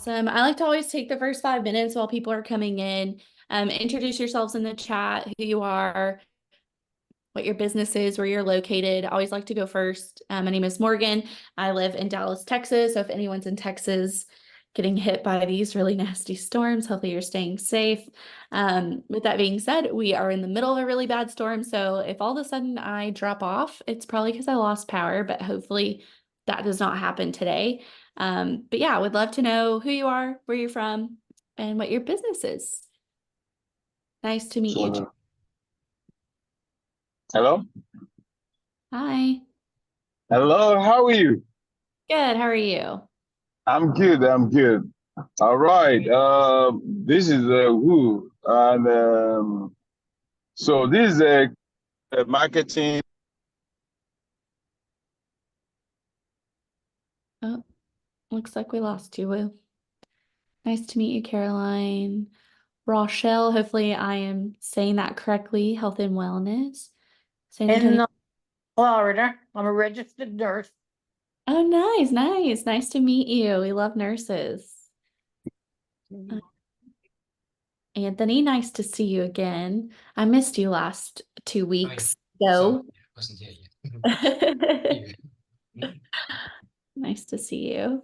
Awesome. I like to always take the first 5 minutes while people are coming in. Introduce yourselves in the chat, who you are, what your business is, where you're located. I always like to go first. My name is Morgan. I live in Dallas, Texas. So if anyone's in Texas getting hit by these really nasty storms, hopefully you're staying safe. With that being said, we are in the middle of a really bad storm. So if all of a sudden I drop off, it's probably because I lost power, but hopefully that does not happen today. But yeah, I would love to know who you are, where you're from, and what your business is. Nice to meet you. Hello? Hi. Hello, how are you? Good. How are you? I'm good, I'm good. All right. This is Wu. And so this is a marketing. Oh, looks like we lost you, Woo. Nice to meet you, Caroline. Rochelle, hopefully I am saying that correctly. Health and wellness. San Antonio. In Florida. I'm a registered nurse. Oh, nice, nice. Nice to meet you. We love nurses. Anthony, nice to see you again. I missed you last 2 weeks ago. Wasn't here yet. Nice to see you.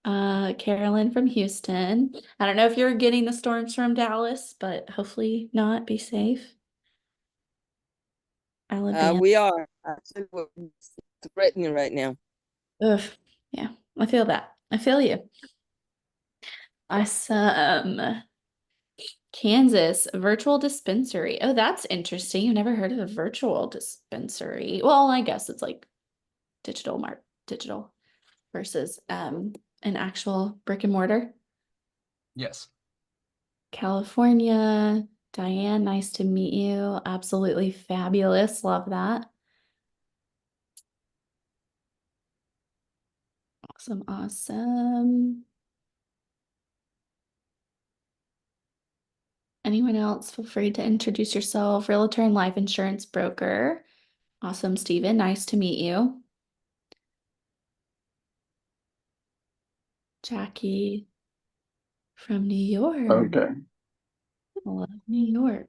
Carolyn from Houston. I don't know if you're getting the storms from Dallas, but hopefully not. Be safe. Alabama. We are. Actually, we're threatening right now. Ugh, yeah, I feel that. I feel you. Awesome. Kansas virtual dispensary. Oh, that's interesting. I've never heard of a virtual dispensary. Well, I guess it's like digital versus an actual brick and mortar. Yes. California. Diane, nice to meet you. Absolutely fabulous. Love that. Awesome, awesome. Anyone else, feel free to introduce yourself. Realtor and life insurance broker. Awesome, Stephen. Nice to meet you. Jackie from New York. Okay. I love New York.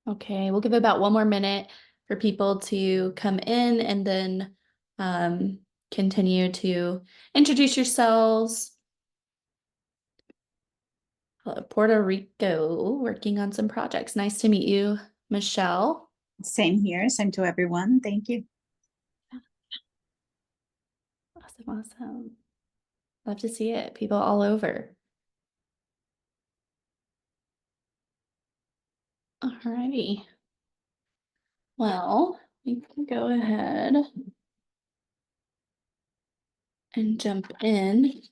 Okay, we'll give about 1 more minute for people to come in and then continue to introduce yourselves. Puerto Rico, working on some projects. Nice to meet you, Michelle. Same here. Same to everyone. Thank you. Awesome, awesome. Love to see it. People all over. Alrighty. Well, we can go ahead and jump in.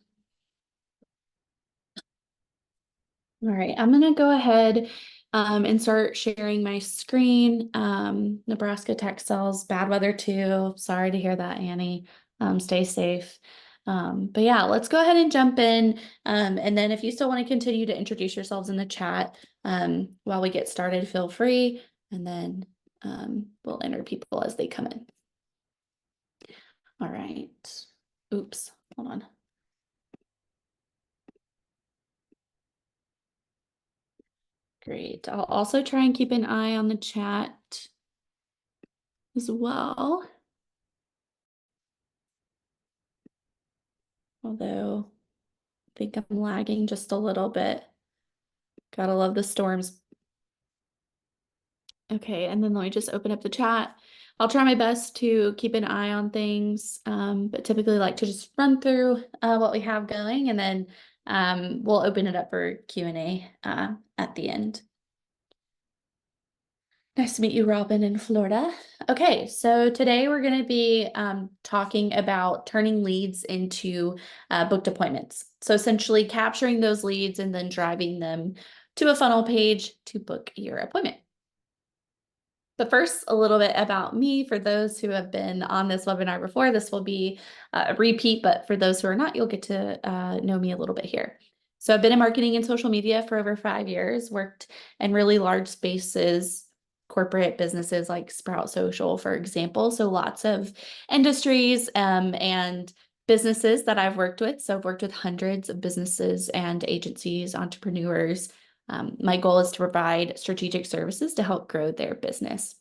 All right, I'm gonna go ahead and start sharing my screen. Nebraska tax sales, bad weather too. Sorry to hear that, Annie. Stay safe. But yeah, let's go ahead and jump in. And then if you still want to continue to introduce yourselves in the chat while we get started, feel free. And then we'll enter people as they come in. All right. Oops, hold on. Great. I'll also try and keep an eye on the chat as well. Although I think I'm lagging just a little bit. Gotta love the storms. Okay, and then let me just open up the chat. I'll try my best to keep an eye on things, but typically like to just run through what we have going, and then we'll open it up for Q&A at the end. Nice to meet you, Robin, in Florida. Okay, so today we're going to be talking about turning leads into booked appointments. So essentially capturing those leads and then driving them to a funnel page to book your appointment. But first, a little bit about me. For those who have been on this webinar before, this will be a repeat, but for those who are not, you'll get to know me a little bit here. So I've been in marketing and social media for over 5 years, worked in really large spaces, corporate businesses like Sprout Social, for example. So lots of industries and businesses that I've worked with. So I've worked with hundreds of businesses and agencies, entrepreneurs. My goal is to provide strategic services to help grow their business.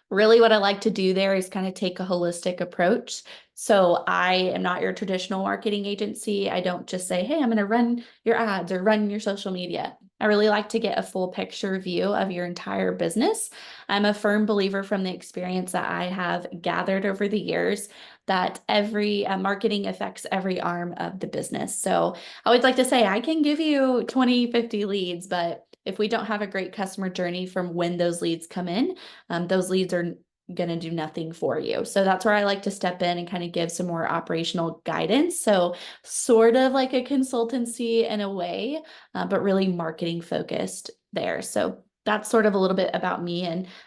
Really, what I like to do there is kind of take a holistic approach. So I am not your traditional marketing agency. I don't just say, hey, I'm going to run your ads or run your social media. I really like to get a full picture view of your entire business. I'm a firm believer from the experience that I have gathered over the years that every marketing affects every arm of the business. So I always like to say, I can give you 20, 50 leads, but if we don't have a great customer journey from when those leads come in, those leads are going to do nothing for you. So that's where I like to step in and kind of give some more operational guidance. So sort of like a consultancy in a way, but really marketing focused there. So that's sort of a little bit about me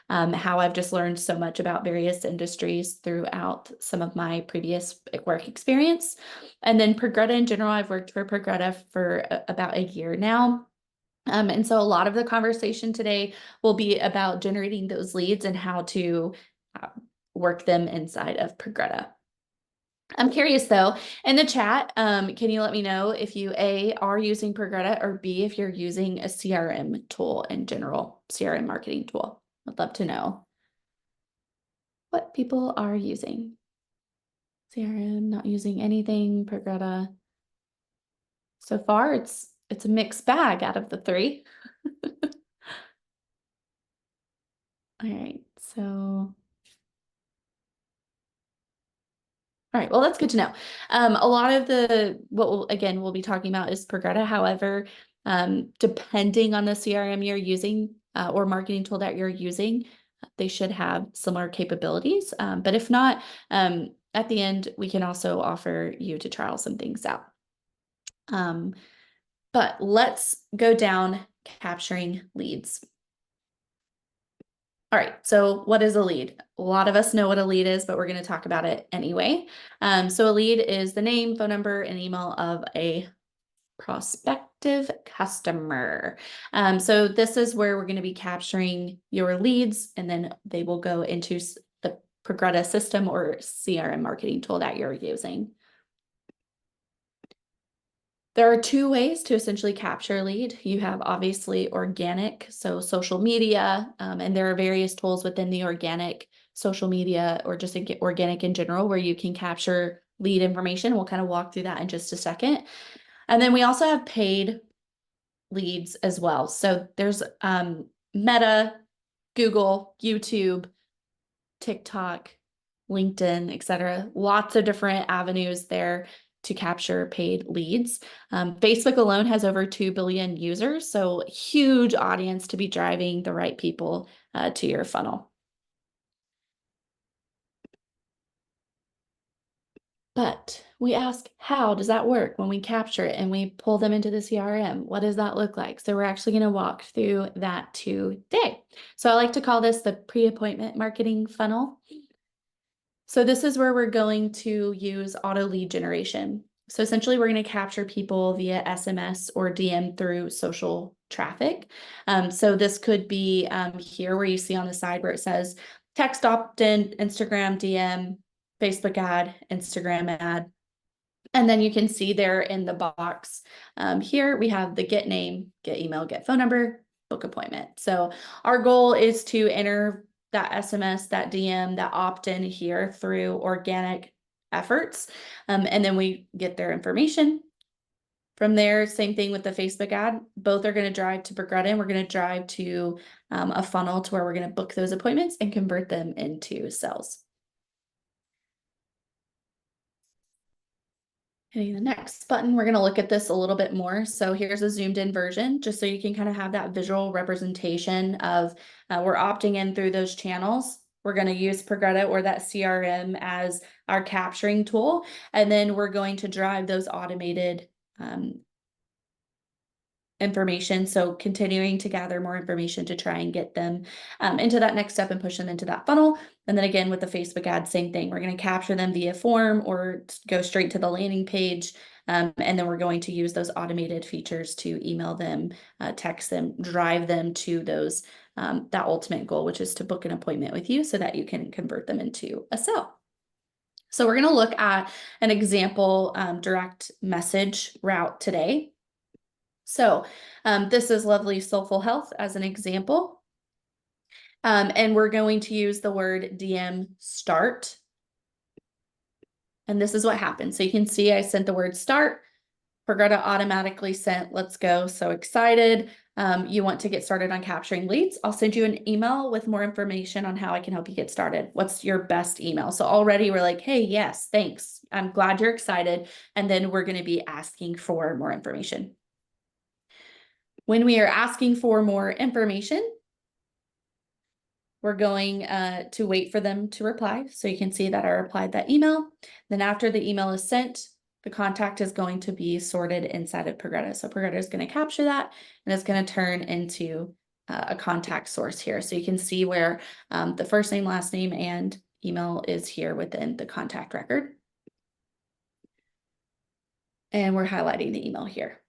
and how I've just learned so much about various industries throughout some of my previous work experience. And then Progreda in general, I've worked for Progreda for about a year now. And so a lot of the conversation today will be about generating those leads and how to work them inside of Progreda. I'm curious though, in the chat, can you let me know if you A, are using Progreda, or B, if you're using a CRM tool in general, CRM marketing tool? I'd love to know what people are using. CRM, not using anything, Progreda. So far, it's a mixed bag out of the three. All right, so. All right, well, that's good to know. A lot of what we'll be talking about is Progreda. However, depending on the CRM you're using or marketing tool that you're using, they should have similar capabilities. But if not, at the end, we can also offer you to trial some things out. But let's go down capturing leads. All right, so what is a lead? A lot of us know what a lead is, but we're going to talk about it anyway. So a lead is the name, phone number, and email of a prospective customer. So this is where we're going to be capturing your leads, and then they will go into the Progreda system or CRM marketing tool that you're using. There are two ways to essentially capture a lead. You have obviously organic, so social media, and there are various tools within the organic social media or just organic in general where you can capture lead information. We'll kind of walk through that in just a second. And then we also have paid leads as well. So there's Meta, Google, YouTube, TikTok, LinkedIn, etc. Lots of different avenues there to capture paid leads. Facebook alone has over 2 billion users, so huge audience to be driving the right people to your funnel. But we ask, how does that work when we capture it and we pull them into the CRM? What does that look like? So we're actually going to walk through that today. So I like to call this the pre-appointment marketing funnel. So this is where we're going to use auto lead generation. So essentially we're going to capture people via SMS or DM through social traffic. So this could be here where you see on the side where it says text opt-in, Instagram DM, Facebook ad, Instagram ad. And then you can see there in the box here, we have the get name, get email, get phone number, book appointment. So our goal is to enter that SMS, that DM, that opt-in here through organic efforts. And then we get their information. From there, same thing with the Facebook ad. Both are going to drive to Progreda, and we're going to drive to a funnel to where we're going to book those appointments and convert them into sales. Hitting the next button, we're going to look at this a little bit more. So here's a zoomed in version, just so you can kind of have that visual representation of we're opting in through those channels. We're going to use Progreda or that CRM as our capturing tool, and then we're going to drive those automated information. So continuing to gather more information to try and get them into that next step and push them into that funnel. And then again, with the Facebook ad, same thing. We're going to capture them via form or go straight to the landing page. And then we're going to use those automated features to email them, text them, drive them to those that ultimate goal, which is to book an appointment with you so that you can convert them into a sale. So we're going to look at an example direct message route today. So this is Lovely Soulful Health as an example. And we're going to use the word DM start. And this is what happened. So you can see I sent the word start. Progreda automatically sent, let's go. So excited. You want to get started on capturing leads. I'll send you an email with more information on how I can help you get started. What's your best email? So already we're like, hey, yes, thanks. I'm glad you're excited. And then we're going to be asking for more information. When we are asking for more information, we're going to wait for them to reply. So you can see that I replied that email. Then after the email is sent, the contact is going to be sorted inside of Progreda. So Progreda is going to capture that and it's going to turn into a contact source here. So you can see where the first name, last name, and email is here within the contact record. And we're highlighting the email here.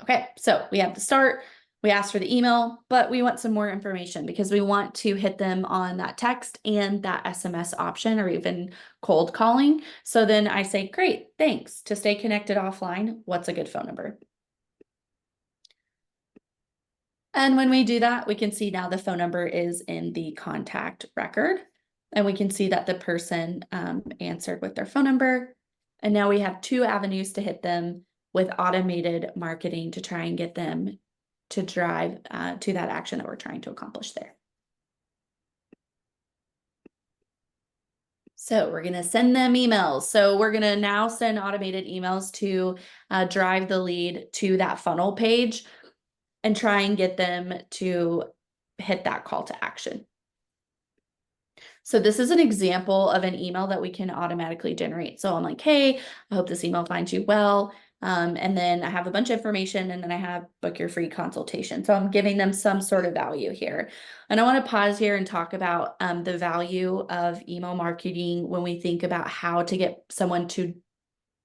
Okay, so we have the start. We asked for the email, but we want some more information because we want to hit them on that text and that SMS option or even cold calling. So then I say, great, thanks. To stay connected offline, what's a good phone number? And when we do that, we can see now the phone number is in the contact record. And we can see that the person answered with their phone number. And now we have two avenues to hit them with automated marketing to try and get them to drive to that action that we're trying to accomplish there. So we're going to send them emails. So we're going to now send automated emails to drive the lead to that funnel page and try and get them to hit that call to action. So this is an example of an email that we can automatically generate. So I'm like, hey, I hope this email finds you well. And then I have a bunch of information and then I have book your free consultation. So I'm giving them some sort of value here. And I want to pause here and talk about the value of email marketing when we think about how to get someone to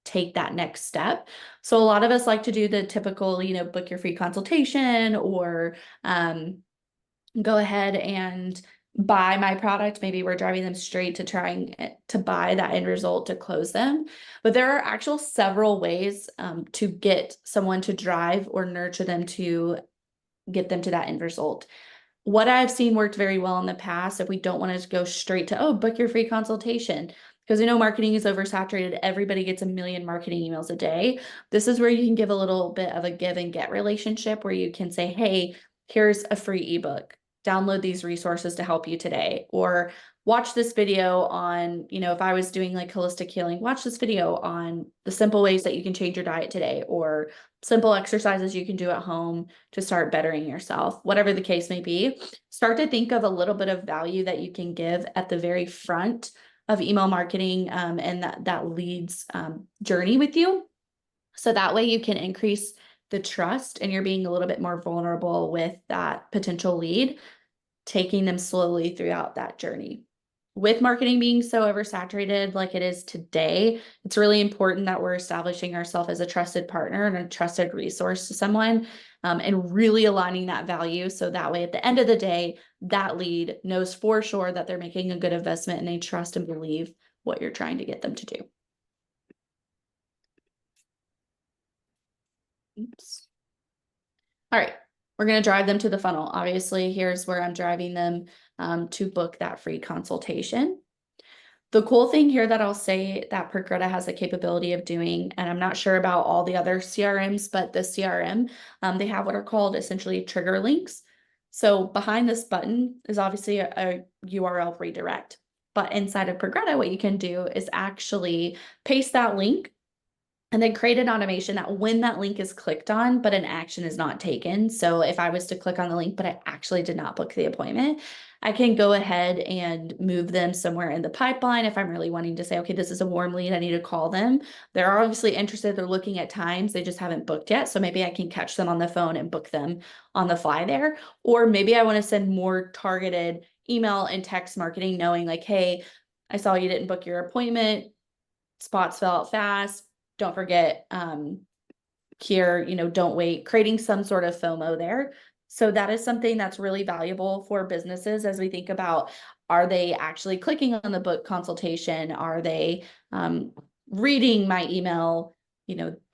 take that next step. So a lot of us like to do the typical, book your free consultation or go ahead and buy my product. Maybe we're driving them straight to trying to buy that end result to close them. But there are actual several ways to get someone to drive or nurture them to get them to that end result. What I've seen worked very well in the past, if we don't want to go straight to, oh, book your free consultation, because we know marketing is oversaturated. Everybody gets a million marketing emails a day. This is where you can give a little bit of a give and get relationship where you can say, hey, here's a free ebook. Download these resources to help you today, or watch this video on, if I was doing like holistic healing, watch this video on the simple ways that you can change your diet today, or simple exercises you can do at home to start bettering yourself. Whatever the case may be, start to think of a little bit of value that you can give at the very front of email marketing and that leads journey with you. So that way you can increase the trust and you're being a little bit more vulnerable with that potential lead, taking them slowly throughout that journey. With marketing being so oversaturated like it is today, it's really important that we're establishing ourselves as a trusted partner and a trusted resource to someone and really aligning that value. So that way, at the end of the day, that lead knows for sure that they're making a good investment and they trust and believe what you're trying to get them to do. Oops. All right. We're going to drive them to the funnel. Obviously, here's where I'm driving them to book that free consultation. The cool thing here that I'll say that Progreda has the capability of doing, and I'm not sure about all the other CRMs, but the CRM, they have what are called essentially trigger links. So behind this button is obviously a URL redirect. But inside of Progreda, what you can do is actually paste that link and then create an automation that when that link is clicked on, but an action is not taken. So if I was to click on the link, but I actually did not book the appointment, I can go ahead and move them somewhere in the pipeline. If I'm really wanting to say, okay, this is a warm lead, I need to call them. They're obviously interested. They're looking at times. They just haven't booked yet. So maybe I can catch them on the phone and book them on the fly there. Or maybe I want to send more targeted email and text marketing knowing like, hey, I saw you didn't book your appointment. Spots fill out fast. Don't forget, here, don't wait, creating some sort of FOMO there. So that is something that's really valuable for businesses as we think about, are they actually clicking on the book consultation? Are they reading my email?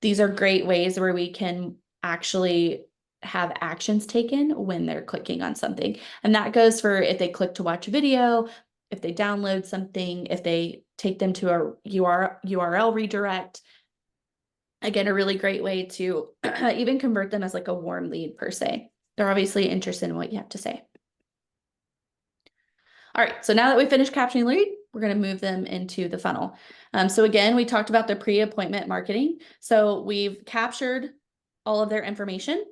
These are great ways where we can actually have actions taken when they're clicking on something. And that goes for if they click to watch a video, if they download something, if they take them to a URL redirect. Again, a really great way to even convert them as like a warm lead per se. They're obviously interested in what you have to say. All right, so now that we finished capturing lead, we're going to move them into the funnel. So again, we talked about the pre-appointment marketing. So we've captured all of their information.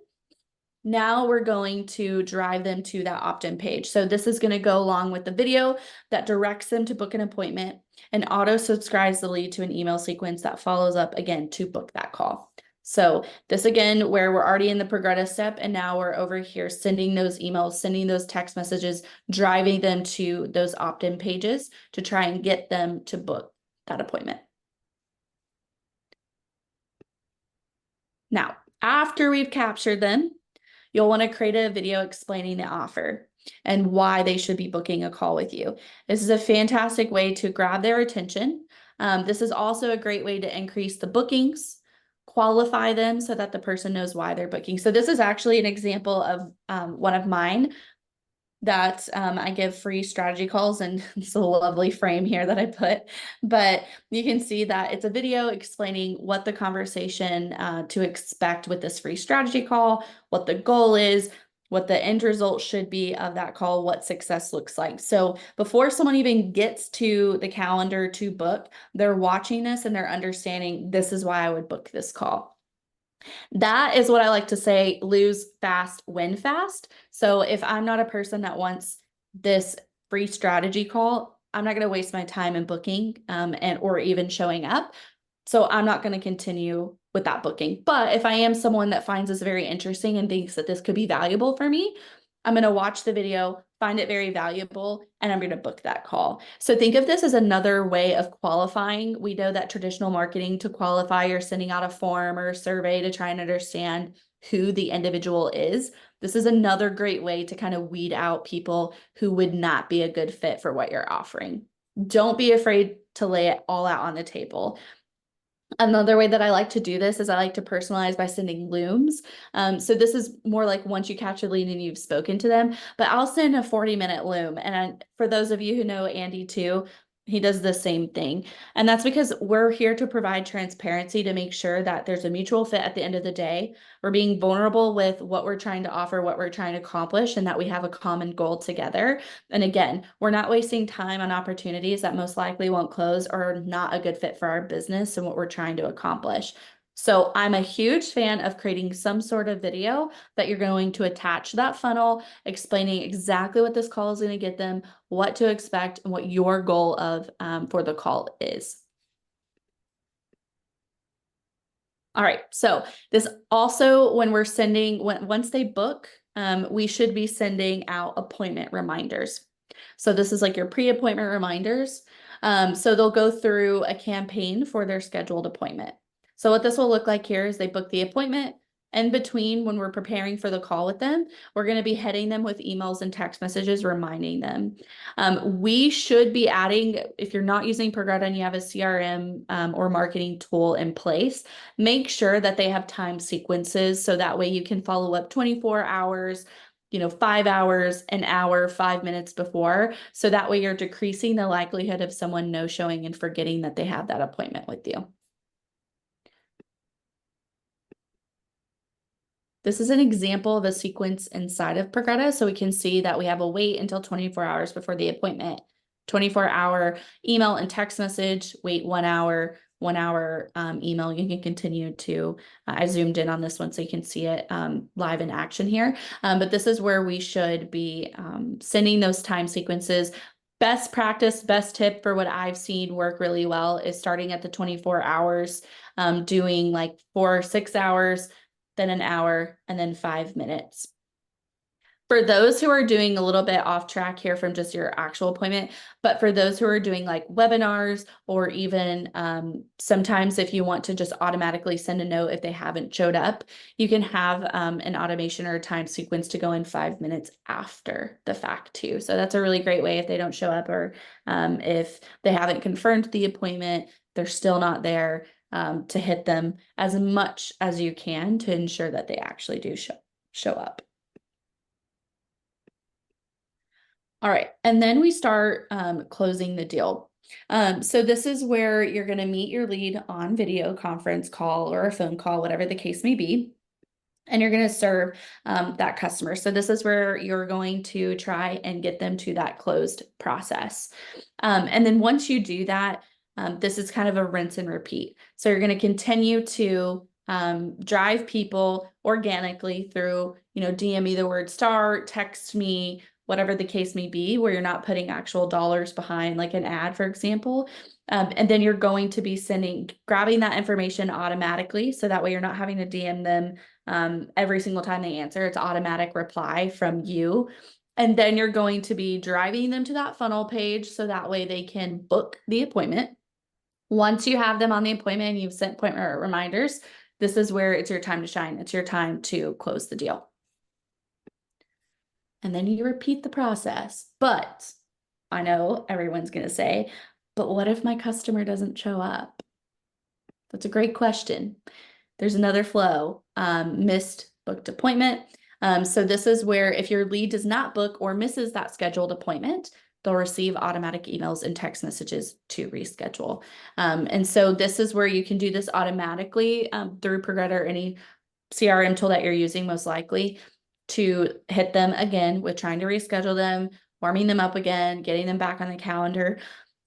Now we're going to drive them to that opt-in page. So this is going to go along with the video that directs them to book an appointment and auto subscribes the lead to an email sequence that follows up again to book that call. So this again, where we're already in the Progreda step, and now we're over here sending those emails, sending those text messages, driving them to those opt-in pages to try and get them to book that appointment. Now, after we've captured them, you'll want to create a video explaining the offer and why they should be booking a call with you. This is a fantastic way to grab their attention. This is also a great way to increase the bookings, qualify them so that the person knows why they're booking. So this is actually an example of one of mine that I give free strategy calls, and it's a lovely frame here that I put, but you can see that it's a video explaining what the conversation to expect with this free strategy call, what the goal is, what the end result should be of that call, what success looks like. So before someone even gets to the calendar to book, they're watching this and they're understanding this is why I would book this call. That is what I like to say, lose fast, win fast. So if I'm not a person that wants this free strategy call, I'm not going to waste my time in booking or even showing up. So I'm not going to continue with that booking. But if I am someone that finds this very interesting and thinks that this could be valuable for me, I'm going to watch the video, find it very valuable, and I'm going to book that call. So think of this as another way of qualifying. We know that traditional marketing, to qualify, you're sending out a form or a survey to try and understand who the individual is. This is another great way to kind of weed out people who would not be a good fit for what you're offering. Don't be afraid to lay it all out on the table. Another way that I like to do this is I like to personalize by sending looms. So this is more like once you capture lead and you've spoken to them, but I'll send a 40-minute loom. And for those of you who know Andy too, he does the same thing. And that's because we're here to provide transparency to make sure that there's a mutual fit at the end of the day. We're being vulnerable with what we're trying to offer, what we're trying to accomplish, and that we have a common goal together. And again, we're not wasting time on opportunities that most likely won't close or are not a good fit for our business and what we're trying to accomplish. So I'm a huge fan of creating some sort of video that you're going to attach to that funnel, explaining exactly what this call is going to get them, what to expect, and what your goal of for the call is. All right, so this also, when we're sending, once they book, we should be sending out appointment reminders. So this is like your pre-appointment reminders. So they'll go through a campaign for their scheduled appointment. So what this will look like here is they book the appointment. In between, when we're preparing for the call with them, we're going to be heading them with emails and text messages reminding them. We should be adding, if you're not using Progreda and you have a CRM or marketing tool in place, make sure that they have time sequences so that way you can follow up 24 hours, 5 hours, an hour, 5 minutes before. So that way you're decreasing the likelihood of someone no showing and forgetting that they have that appointment with you. This is an example of a sequence inside of Progreda. So we can see that we have a wait until 24 hours before the appointment, 24-hour email and text message, wait 1 hour, 1 hour email. You can continue to, I zoomed in on this one so you can see it live in action here. But this is where we should be sending those time sequences. Best practice, best tip for what I've seen work really well is starting at the 24 hours, doing like 4 or 6 hours, then an hour, and then 5 minutes. For those who are doing a little bit off track here from just your actual appointment, but for those who are doing like webinars or even sometimes if you want to just automatically send a note if they haven't showed up, you can have an automation or a time sequence to go in 5 minutes after the fact too. So that's a really great way if they don't show up or if they haven't confirmed the appointment, they're still not there, to hit them as much as you can to ensure that they actually do show up. All right, and then we start closing the deal. So this is where you're going to meet your lead on video conference call or a phone call, whatever the case may be. And you're going to serve that customer. So this is where you're going to try and get them to that closed process. And then once you do that, this is kind of a rinse and repeat. So you're going to continue to drive people organically through, DM me the word start, text me, whatever the case may be, where you're not putting actual dollars behind like an ad, for example. And then you're going to be grabbing that information automatically. So that way you're not having to DM them every single time they answer. It's automatic reply from you. And then you're going to be driving them to that funnel page so that way they can book the appointment. Once you have them on the appointment and you've sent appointment reminders, this is where it's your time to shine. It's your time to close the deal. And then you repeat the process. But I know everyone's going to say, but what if my customer doesn't show up? That's a great question. There's another flow, missed booked appointment. So this is where if your lead does not book or misses that scheduled appointment, they'll receive automatic emails and text messages to reschedule. And so this is where you can do this automatically through Progreda or any CRM tool that you're using, most likely, to hit them again with trying to reschedule them, warming them up again, getting them back on the calendar.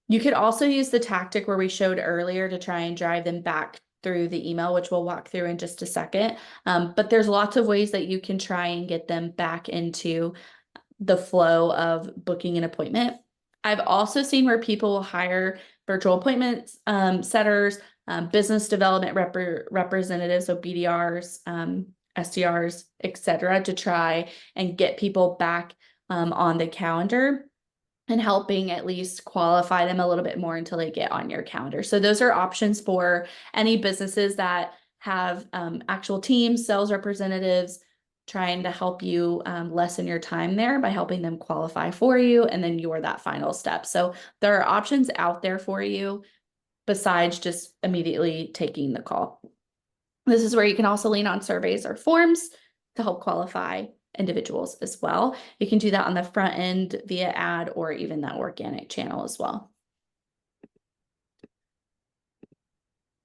You could also use the tactic where we showed earlier to try and drive them back through the email, which we'll walk through in just a second. But there's lots of ways that you can try and get them back into the flow of booking an appointment. I've also seen where people will hire virtual appointments setters, business development representatives, so BDRs, SDRs, etc., to try and get people back on the calendar and helping at least qualify them a little bit more until they get on your calendar. So those are options for any businesses that have actual teams, sales representatives, trying to help you lessen your time there by helping them qualify for you. And then you're that final step. So there are options out there for you besides just immediately taking the call. This is where you can also lean on surveys or forms to help qualify individuals as well. You can do that on the front end via ad or even that organic channel as well.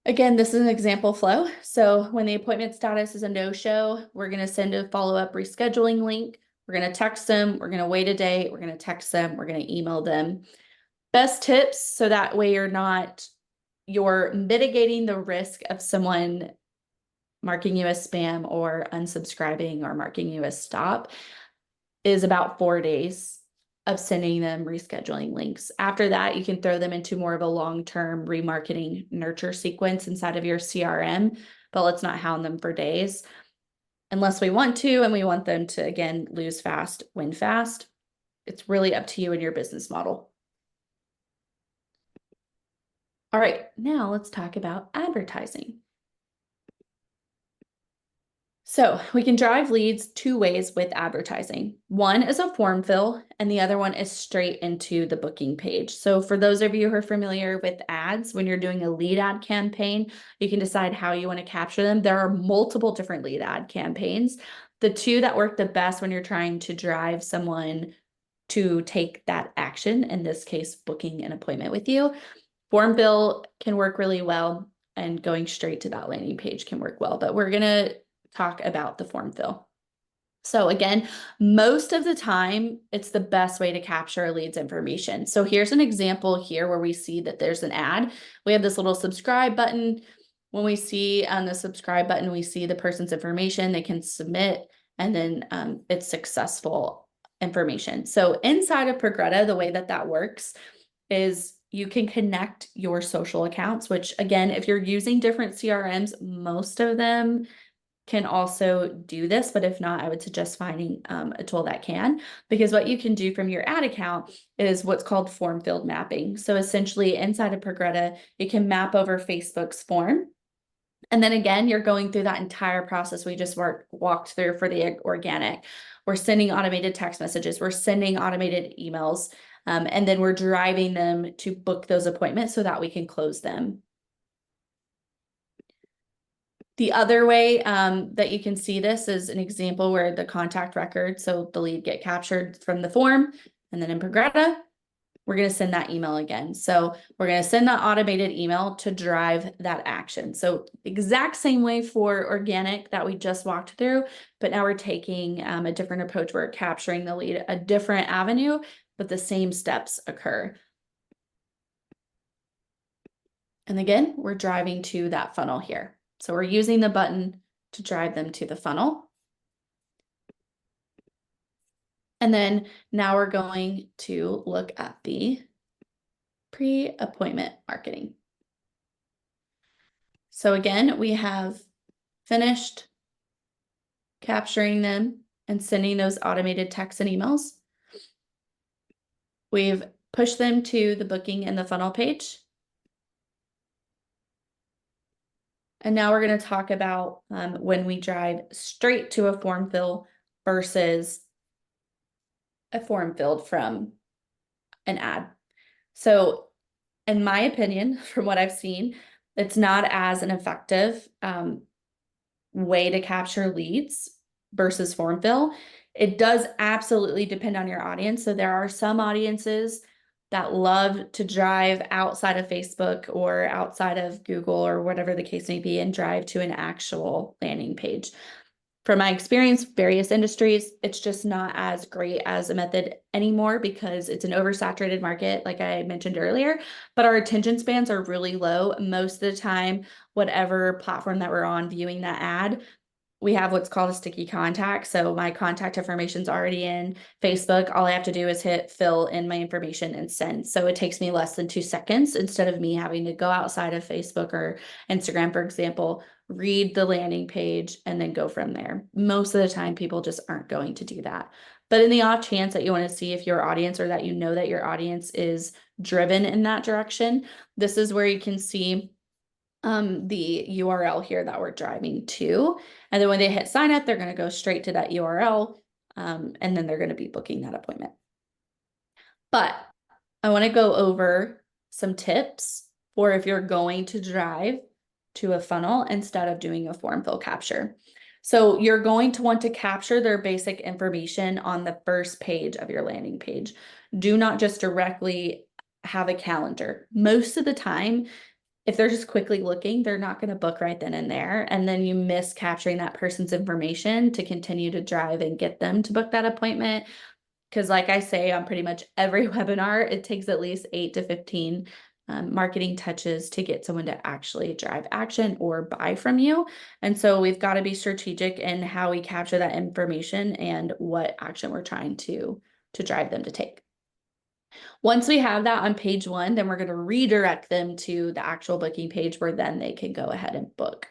Again, this is an example flow. So when the appointment status is a no-show, we're going to send a follow-up rescheduling link. We're going to text them. We're going to wait a day. We're going to text them. We're going to email them. Best tips, so that way you're mitigating the risk of someone marking you as spam or unsubscribing or marking you as stop, is about 4 days of sending them rescheduling links. After that, you can throw them into more of a long-term remarketing nurture sequence inside of your CRM, but let's not hound them for days unless we want to, and we want them to, again, lose fast, win fast. It's really up to you and your business model. All right, now let's talk about advertising. So we can drive leads 2 ways with advertising. One is a form fill, and the other one is straight into the booking page. So for those of you who are familiar with ads, when you're doing a lead ad campaign, you can decide how you want to capture them. There are multiple different lead ad campaigns. The 2 that work the best when you're trying to drive someone to take that action, in this case, booking an appointment with you. Form fill can work really well, and going straight to that landing page can work well, but we're going to talk about the form fill. So again, most of the time, it's the best way to capture a lead's information. So here's an example here where we see that there's an ad. We have this little subscribe button. When we see on the subscribe button, we see the person's information, they can submit, and then it's successful information. So inside of Progreda, the way that works is you can connect your social accounts, which again, if you're using different CRMs, most of them can also do this, but if not, I would suggest finding a tool that can, because what you can do from your ad account is what's called form field mapping. So essentially inside of Progreda, you can map over Facebook's form. And then again, you're going through that entire process we just walked through for the organic. We're sending automated text messages, we're sending automated emails, and then we're driving them to book those appointments so that we can close them. The other way that you can see this is an example where the contact record, so the lead get captured from the form, and then in Progreda, we're going to send that email again. So we're going to send that automated email to drive that action. So exact same way for organic that we just walked through, but now we're taking a different approach. We're capturing the lead, a different avenue, but the same steps occur. And again, we're driving to that funnel here. So we're using the button to drive them to the funnel. And then now we're going to look at the pre-appointment marketing. So again, we have finished capturing them and sending those automated texts and emails. We've pushed them to the booking and the funnel page. And now we're going to talk about when we drive straight to a form fill versus a form filled from an ad. So in my opinion, from what I've seen, it's not as an effective way to capture leads versus form fill. It does absolutely depend on your audience. So there are some audiences that love to drive outside of Facebook or outside of Google or whatever the case may be and drive to an actual landing page. From my experience, various industries, it's just not as great as a method anymore because it's an oversaturated market, like I mentioned earlier, but our attention spans are really low. Most of the time, whatever platform that we're on viewing that ad, we have what's called a sticky contact. So my contact information is already in Facebook. All I have to do is hit fill in my information and send. So it takes me less than 2 seconds instead of me having to go outside of Facebook or Instagram, for example, read the landing page and then go from there. Most of the time, people just aren't going to do that. But in the off chance that you want to see if your audience or that you know that your audience is driven in that direction, this is where you can see the URL here that we're driving to. And then when they hit sign up, they're going to go straight to that URL and then they're going to be booking that appointment. But I want to go over some tips for if you're going to drive to a funnel instead of doing a form fill capture. So you're going to want to capture their basic information on the first page of your landing page. Do not just directly have a calendar. Most of the time, if they're just quickly looking, they're not going to book right then and there. And then you miss capturing that person's information to continue to drive and get them to book that appointment. Because like I say on pretty much every webinar, it takes at least 8 to 15 marketing touches to get someone to actually drive action or buy from you. And so we've got to be strategic in how we capture that information and what action we're trying to drive them to take. Once we have that on page 1, then we're going to redirect them to the actual booking page where then they can go ahead and book.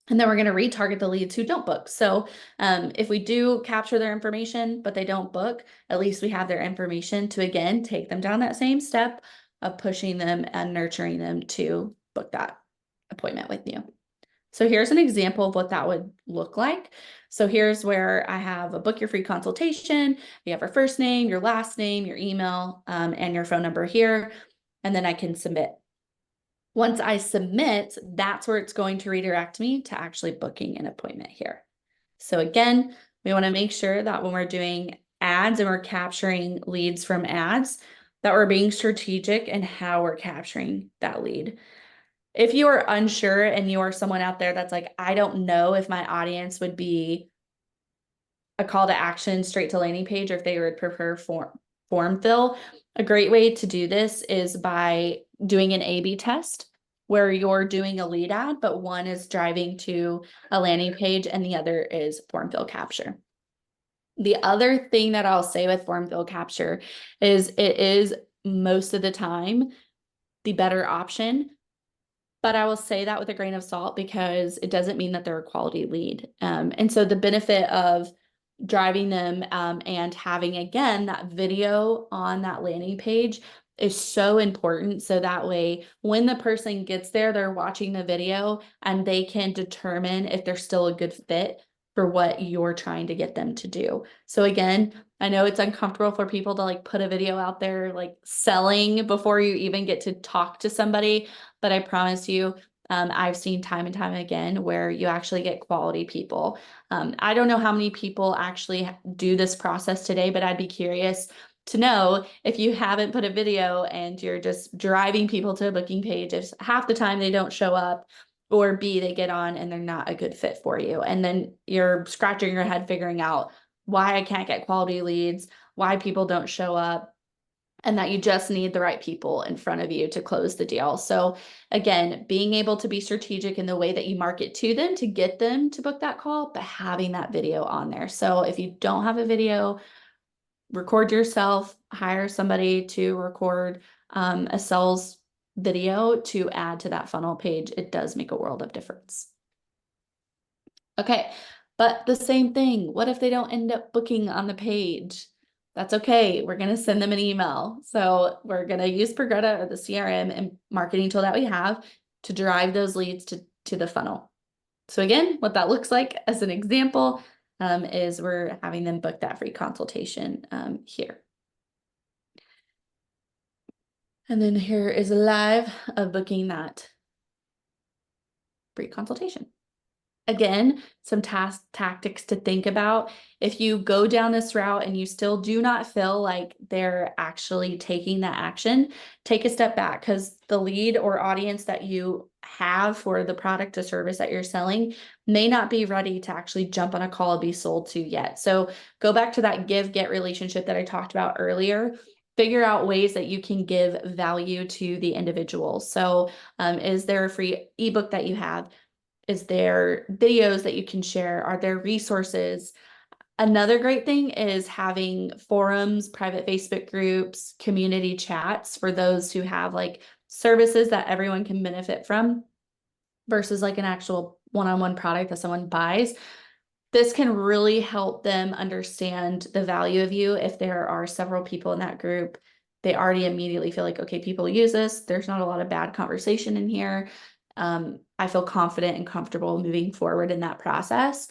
And then we're going to retarget the leads who don't book. So if we do capture their information, but they don't book, at least we have their information to, again, take them down that same step of pushing them and nurturing them to book that appointment with you. So here's an example of what that would look like. So here's where I have a book your free consultation. You have your first name, your last name, your email, and your phone number here. And then I can submit. Once I submit, that's where it's going to redirect me to actually booking an appointment here. So again, we want to make sure that when we're doing ads and we're capturing leads from ads, that we're being strategic in how we're capturing that lead. If you are unsure and you are someone out there that's like, I don't know if my audience would be a call to action straight to landing page or if they would prefer form fill, a great way to do this is by doing an A/B test where you're doing a lead ad, but one is driving to a landing page and the other is form fill capture. The other thing that I'll say with form fill capture is it is most of the time the better option. But I will say that with a grain of salt because it doesn't mean that they're a quality lead. And so the benefit of driving them and having, again, that video on that landing page is so important. So that way, when the person gets there, they're watching the video and they can determine if they're still a good fit for what you're trying to get them to do. So again, I know it's uncomfortable for people to like put a video out there like selling before you even get to talk to somebody, but I promise you, I've seen time and time again where you actually get quality people. I don't know how many people actually do this process today, but I'd be curious to know if you haven't put a video and you're just driving people to a booking page, if half the time they don't show up, or B, they get on and they're not a good fit for you. And then you're scratching your head figuring out why I can't get quality leads, why people don't show up, and that you just need the right people in front of you to close the deal. So again, being able to be strategic in the way that you market to them to get them to book that call, but having that video on there. So if you don't have a video, record yourself, hire somebody to record a sales video to add to that funnel page. It does make a world of difference. Okay, but the same thing, what if they don't end up booking on the page? That's okay. We're going to send them an email. So we're going to use Progreda or the CRM and marketing tool that we have to drive those leads to the funnel. So again, what that looks like as an example is we're having them book that free consultation here. And then here is a live of booking that free consultation. Again, some tactics to think about. If you go down this route and you still do not feel like they're actually taking that action, take a step back, because the lead or audience that you have for the product or service that you're selling may not be ready to actually jump on a call and be sold to yet. So go back to that give-get relationship that I talked about earlier. Figure out ways that you can give value to the individual. So is there a free ebook that you have? Is there videos that you can share? Are there resources? Another great thing is having forums, private Facebook groups, community chats for those who have like services that everyone can benefit from versus like an actual one-on-one product that someone buys. This can really help them understand the value of you. If there are several people in that group, they already immediately feel like, okay, people use this. There's not a lot of bad conversation in here. I feel confident and comfortable moving forward in that process.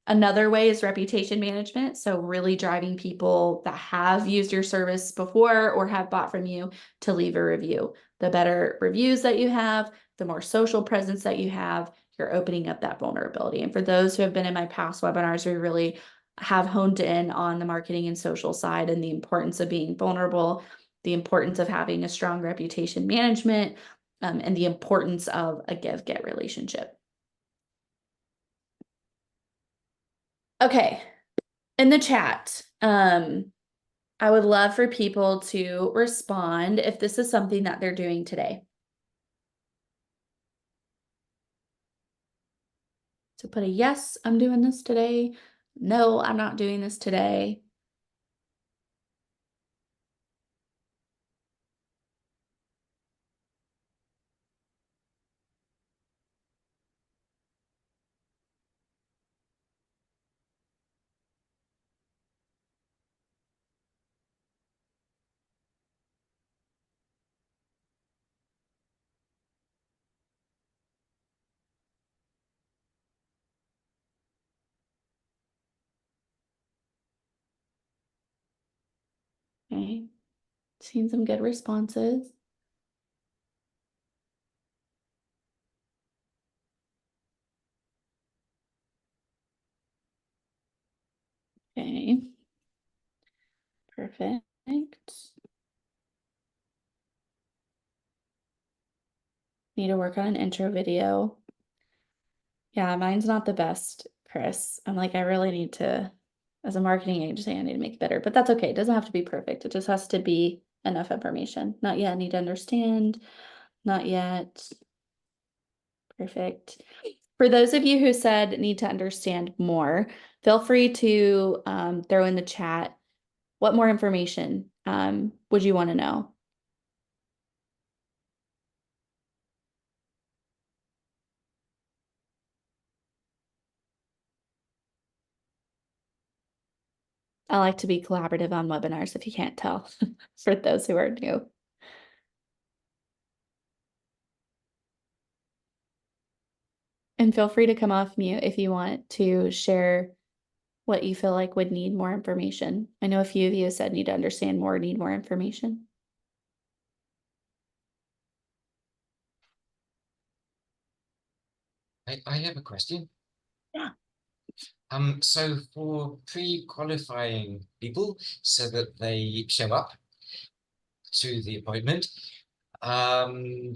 Another way is reputation management. So really driving people that have used your service before or have bought from you to leave a review. The better reviews that you have, the more social presence that you have, you're opening up that vulnerability. And for those who have been in my past webinars, we really have honed in on the marketing and social side and the importance of being vulnerable, the importance of having a strong reputation management, and the importance of a give-get relationship. Okay, in the chat, I would love for people to respond if this is something that they're doing today. So put a yes, I'm doing this today. No, I'm not doing this today. Okay, seen some good responses. Okay, perfect. Need to work on an intro video. Yeah, mine's not the best, Chris. I'm like, I really need to, as a marketing agency, I need to make it better, but that's okay. It doesn't have to be perfect. It just has to be enough information. Not yet, need to understand. Not yet. Perfect. For those of you who said need to understand more, feel free to throw in the chat what more information would you want to know? I like to be collaborative on webinars if you can't tell, for those who are new. And feel free to come off mute if you want to share what you feel like would need more information. I know a few of you said need to understand more, need more information. I have a question. Yeah. So for pre-qualifying people so that they show up to the appointment, um,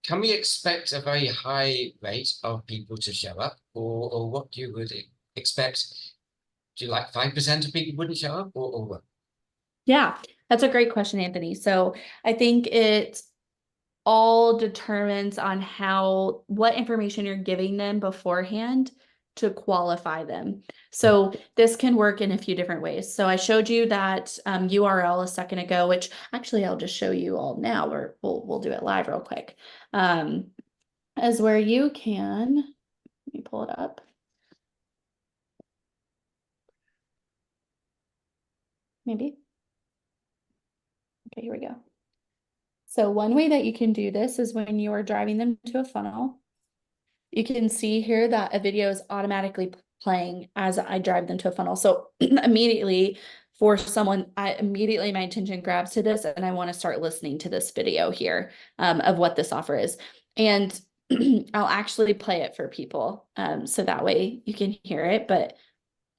can we expect a very high rate of people to show up, or what you would expect? Do you like 5% of people wouldn't show up, or what? Yeah, that's a great question, Anthony. So I think it all determines on what information you're giving them beforehand to qualify them. So this can work in a few different ways. So I showed you that URL a second ago, which actually I'll just show you all now, or we'll do it live real quick. As where you can, let me pull it up. Maybe. Okay, here we go. So one way that you can do this is when you are driving them to a funnel, you can see here that a video is automatically playing as I drive them to a funnel. So immediately for someone, my attention grabs to this and I want to start listening to this video here of what this offer is. And I'll actually play it for people. So that way you can hear it, but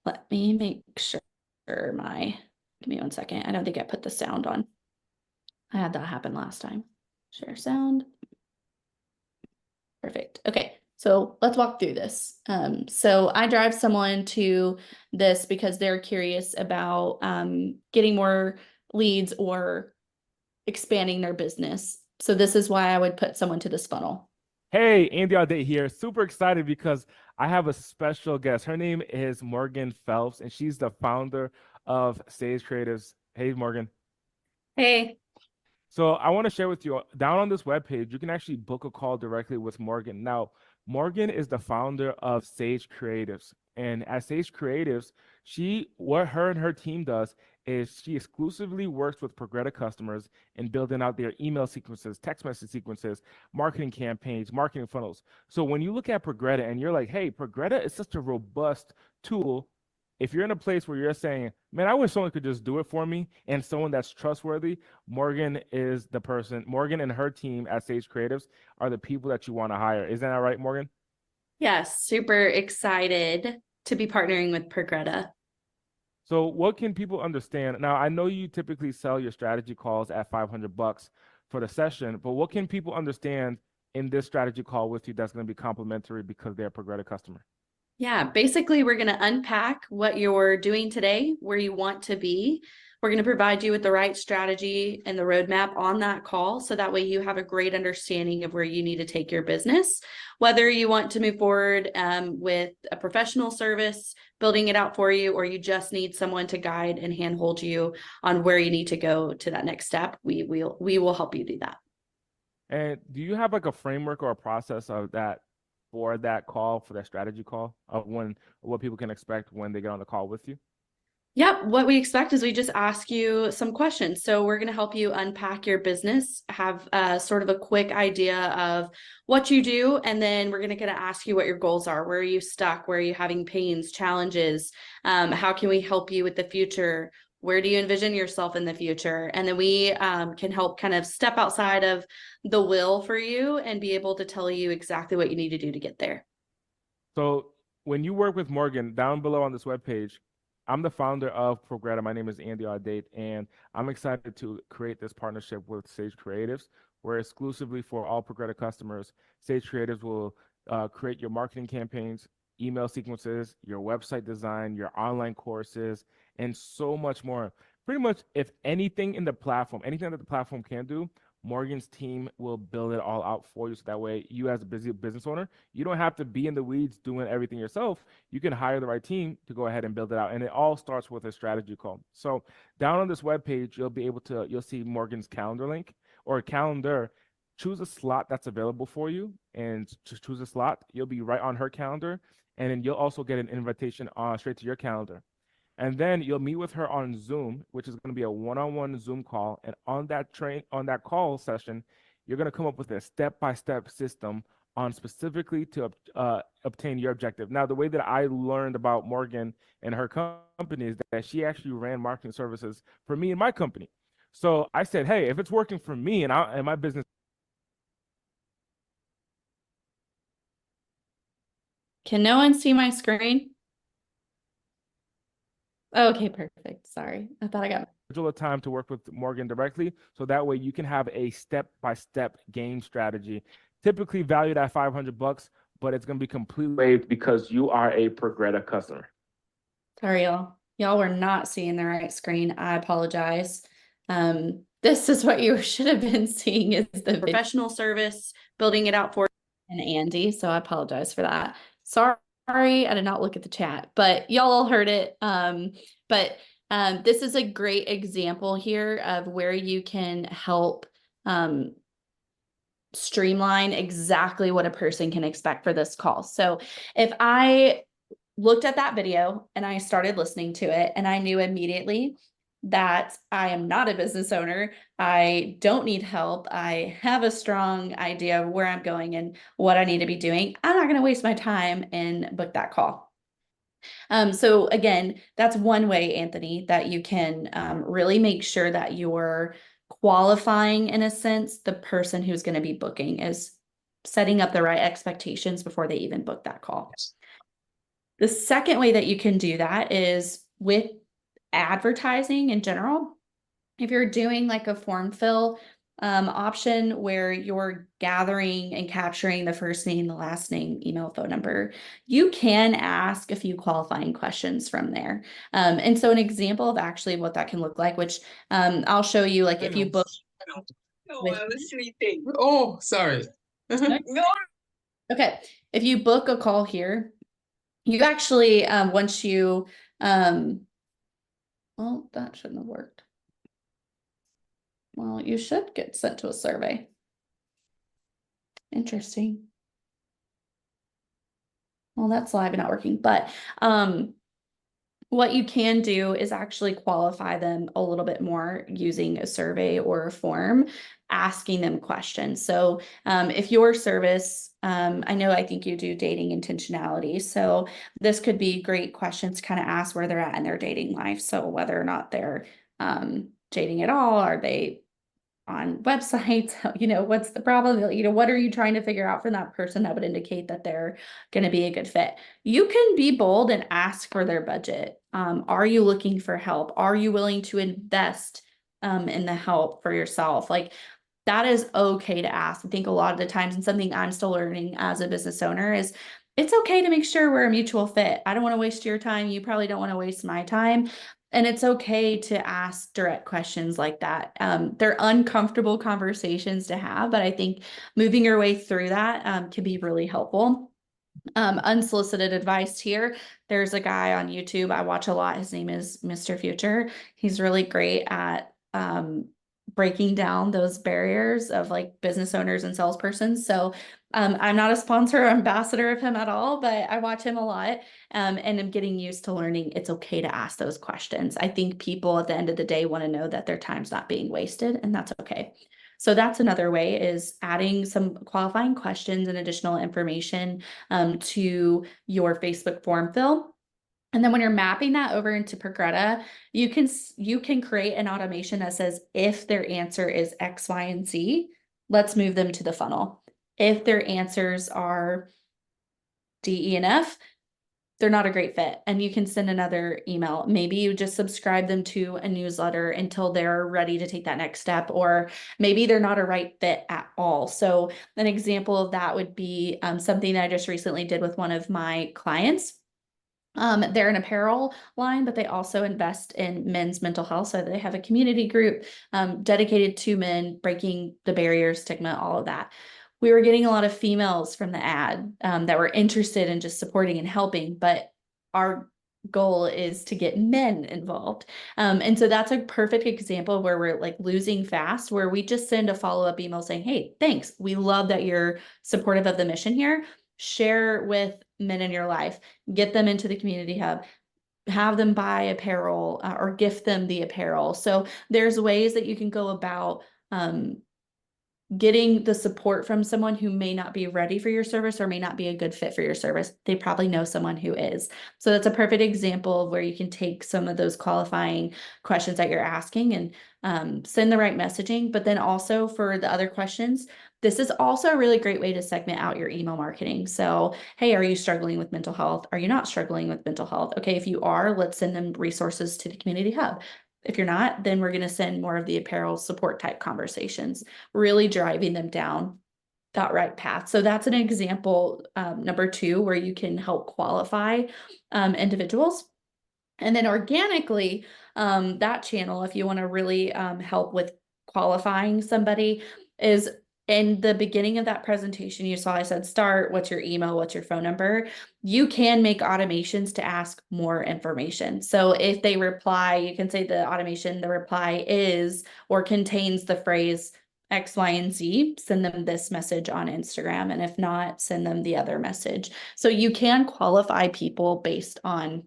let me make sure give me 1 second. I don't think I put the sound on. I had that happen last time. Share sound. Perfect. Okay, so let's walk through this. So I drive someone to this because they're curious about getting more leads or expanding their business. So this is why I would put someone to this funnel. Hey, Andy Audate here. Super excited because I have a special guest. Her name is Morgan Phelps, and she's the founder of Sage Creatives. Hey, Morgan. Hey. So I want to share with you, down on this webpage, you can actually book a call directly with Morgan. Now, Morgan is the founder of Sage Creatives. And at Sage Creatives, what her and her team does is she exclusively works with Progreda customers in building out their email sequences, text message sequences, marketing campaigns, marketing funnels. So when you look at Progreda and you're like, hey, Progreda is such a robust tool. If you're in a place where you're saying, man, I wish someone could just do it for me, and someone that's trustworthy, Morgan is the person. Morgan and her team at Sage Creatives are the people that you want to hire. Isn't that right, Morgan? Yes, super excited to be partnering with Progreda. So what can people understand? Now, I know you typically sell your strategy calls at $500 for the session, but what can people understand in this strategy call with you that's going to be complimentary because they're a Progreda customer? Yeah, basically, we're going to unpack what you're doing today, where you want to be. We're going to provide you with the right strategy and the roadmap on that call. So that way you have a great understanding of where you need to take your business, whether you want to move forward with a professional service, building it out for you, or you just need someone to guide and handhold you on where you need to go to that next step. We will help you do that. And do you have like a framework or a process of that for that call, for that strategy call, of what people can expect when they get on the call with you? Yep. What we expect is we just ask you some questions. So we're going to help you unpack your business, have sort of a quick idea of what you do. And then we're going to ask you what your goals are. Where are you stuck? Where are you having pains, challenges? How can we help you with the future? Where do you envision yourself in the future? And then we can help kind of step outside of the will for you and be able to tell you exactly what you need to do to get there. So when you work with Morgan, down below on this webpage, I'm the founder of Progreda. My name is Andy Audate, and I'm excited to create this partnership with Sage Creatives, where exclusively for all Progreda customers, Sage Creatives will create your marketing campaigns, email sequences, your website design, your online courses, and so much more. Pretty much, if anything in the platform, anything that the platform can do, Morgan's team will build it all out for you. So that way, you as a busy business owner, you don't have to be in the weeds doing everything yourself. You can hire the right team to go ahead and build it out. And it all starts with a strategy call. So down on this webpage, you'll see Morgan's calendar link or calendar. choose a slot that's available for you and just choose a slot. You'll be right on her calendar, and then you'll also get an invitation straight to your calendar. And then you'll meet with her on Zoom, which is going to be a one-on-one Zoom call. And on that call session, you're going to come up with a step-by-step system on specifically to obtain your objective. Now, the way that I learned about Morgan and her company is that she actually ran marketing services for me and my company. So I said, hey, if it's working for me and my business. Can no one see my screen? Okay, perfect. Sorry. I thought I got Schedule a time to work with Morgan directly, so that way you can have a step-by-step game strategy, typically valued at $500, but it's going to be completely waived because you are a Progreda customer. Sorry, y'all. Y'all were not seeing the right screen. I apologize. This is what you should have been seeing is the professional service, building it out for and Andy. So I apologize for that. Sorry, I did not look at the chat, but y'all all heard it. This is a great example here of where you can help streamline exactly what a person can expect for this call. So if I looked at that video and I started listening to it and I knew immediately that I am not a business owner, I don't need help, I have a strong idea of where I'm going and what I need to be doing, I'm not going to waste my time and book that call. So again, that's one way, Anthony, that you can really make sure that you're qualifying, in a sense, the person who's going to be booking, is setting up the right expectations before they even book that call. The second way that you can do that is with advertising in general. If you're doing like a form fill option where you're gathering and capturing the first name, the last name, email, phone number, you can ask a few qualifying questions from there. And so an example of actually what that can look like, which I'll show you, like if you book. No, I was sleeping. Oh, sorry. No. Okay, if you book a call here, you actually, once you, well, that shouldn't have worked. Well, you should get sent to a survey. Interesting. Well, that's live and not working, but what you can do is actually qualify them a little bit more using a survey or a form, asking them questions. So if your service, I think you do dating intentionality. So this could be great questions to kind of ask where they're at in their dating life. So whether or not they're dating at all, are they on websites, what's the problem? What are you trying to figure out from that person that would indicate that they're going to be a good fit? You can be bold and ask for their budget. Are you looking for help? Are you willing to invest in the help for yourself? Like, that is okay to ask. I think a lot of the times, and something I'm still learning as a business owner, is it's okay to make sure we're a mutual fit. I don't want to waste your time. You probably don't want to waste my time. And it's okay to ask direct questions like that. They're uncomfortable conversations to have, but I think moving your way through that can be really helpful. Unsolicited advice here. There's a guy on YouTube I watch a lot. His name is Mr. Future. He's really great at breaking down those barriers of like business owners and salespersons. So I'm not a sponsor or ambassador of him at all, but I watch him a lot and I'm getting used to learning it's okay to ask those questions. I think people at the end of the day want to know that their time's not being wasted, and that's okay. So that's another way, is adding some qualifying questions and additional information to your Facebook form fill. And then when you're mapping that over into Progreda, you can create an automation that says, if their answer is X, Y, and Z, let's move them to the funnel. If their answers are D, E, and F, they're not a great fit, and you can send another email. Maybe you just subscribe them to a newsletter until they're ready to take that next step, or maybe they're not a right fit at all. So an example of that would be something that I just recently did with one of my clients. They're an apparel line, but they also invest in men's mental health. So they have a community group dedicated to men, breaking the barriers, stigma, all of that. We were getting a lot of females from the ad that were interested in just supporting and helping, but our goal is to get men involved. And so that's a perfect example where we're like losing fast, where we just send a follow-up email saying, hey, thanks. We love that you're supportive of the mission here. Share with men in your life, get them into the community hub, have them buy apparel or gift them the apparel. So there's ways that you can go about getting the support from someone who may not be ready for your service or may not be a good fit for your service. They probably know someone who is. So that's a perfect example of where you can take some of those qualifying questions that you're asking and send the right messaging. But then also for the other questions, this is also a really great way to segment out your email marketing. So, hey, are you struggling with mental health? Are you not struggling with mental health? Okay, if you are, let's send them resources to the community hub. If you're not, then we're going to send more of the apparel support type conversations, really driving them down that right path. So that's an example, number 2, where you can help qualify individuals. And then organically, that channel, if you want to really help with qualifying somebody, is in the beginning of that presentation, you saw I said, start, what's your email, what's your phone number? You can make automations to ask more information. So if they reply, you can say the automation, the reply is or contains the phrase X, Y, and Z, send them this message on Instagram. And if not, send them the other message. So you can qualify people based on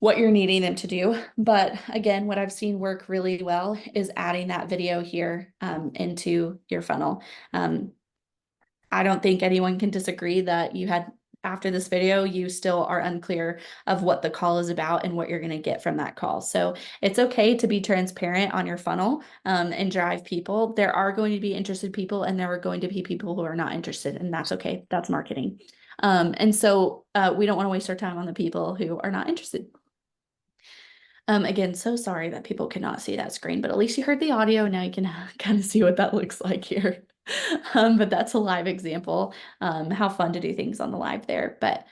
what you're needing them to do. But again, what I've seen work really well is adding that video here into your funnel. I don't think anyone can disagree that you had, after this video, you still are unclear of what the call is about and what you're going to get from that call. So it's okay to be transparent on your funnel and drive people. There are going to be interested people and there are going to be people who are not interested, and that's okay. That's marketing. And so we don't want to waste our time on the people who are not interested. Again, so sorry that people cannot see that screen, but at least you heard the audio. Now you can kind of see what that looks like here. But that's a live example. How fun to do things on the live there. But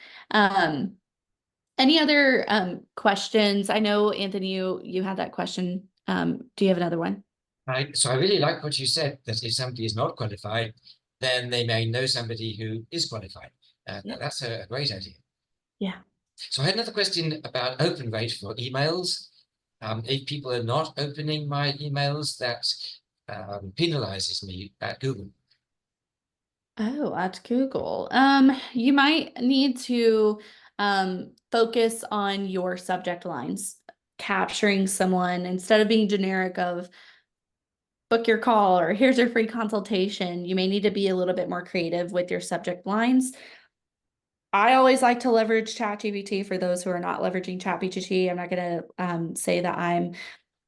any other questions? I know, Anthony, you had that question. Do you have another one? So I really like what you said, that if somebody is not qualified, then they may know somebody who is qualified. Yeah. That's a great idea. Yeah. So I had another question about open rate for emails. If people are not opening my emails, that penalizes me at Google. Oh, at Google. You might need to focus on your subject lines, capturing someone instead of being generic of book your call or here's your free consultation. You may need to be a little bit more creative with your subject lines. I always like to leverage ChatGPT for those who are not leveraging ChatGPT. I'm not going to say that I'm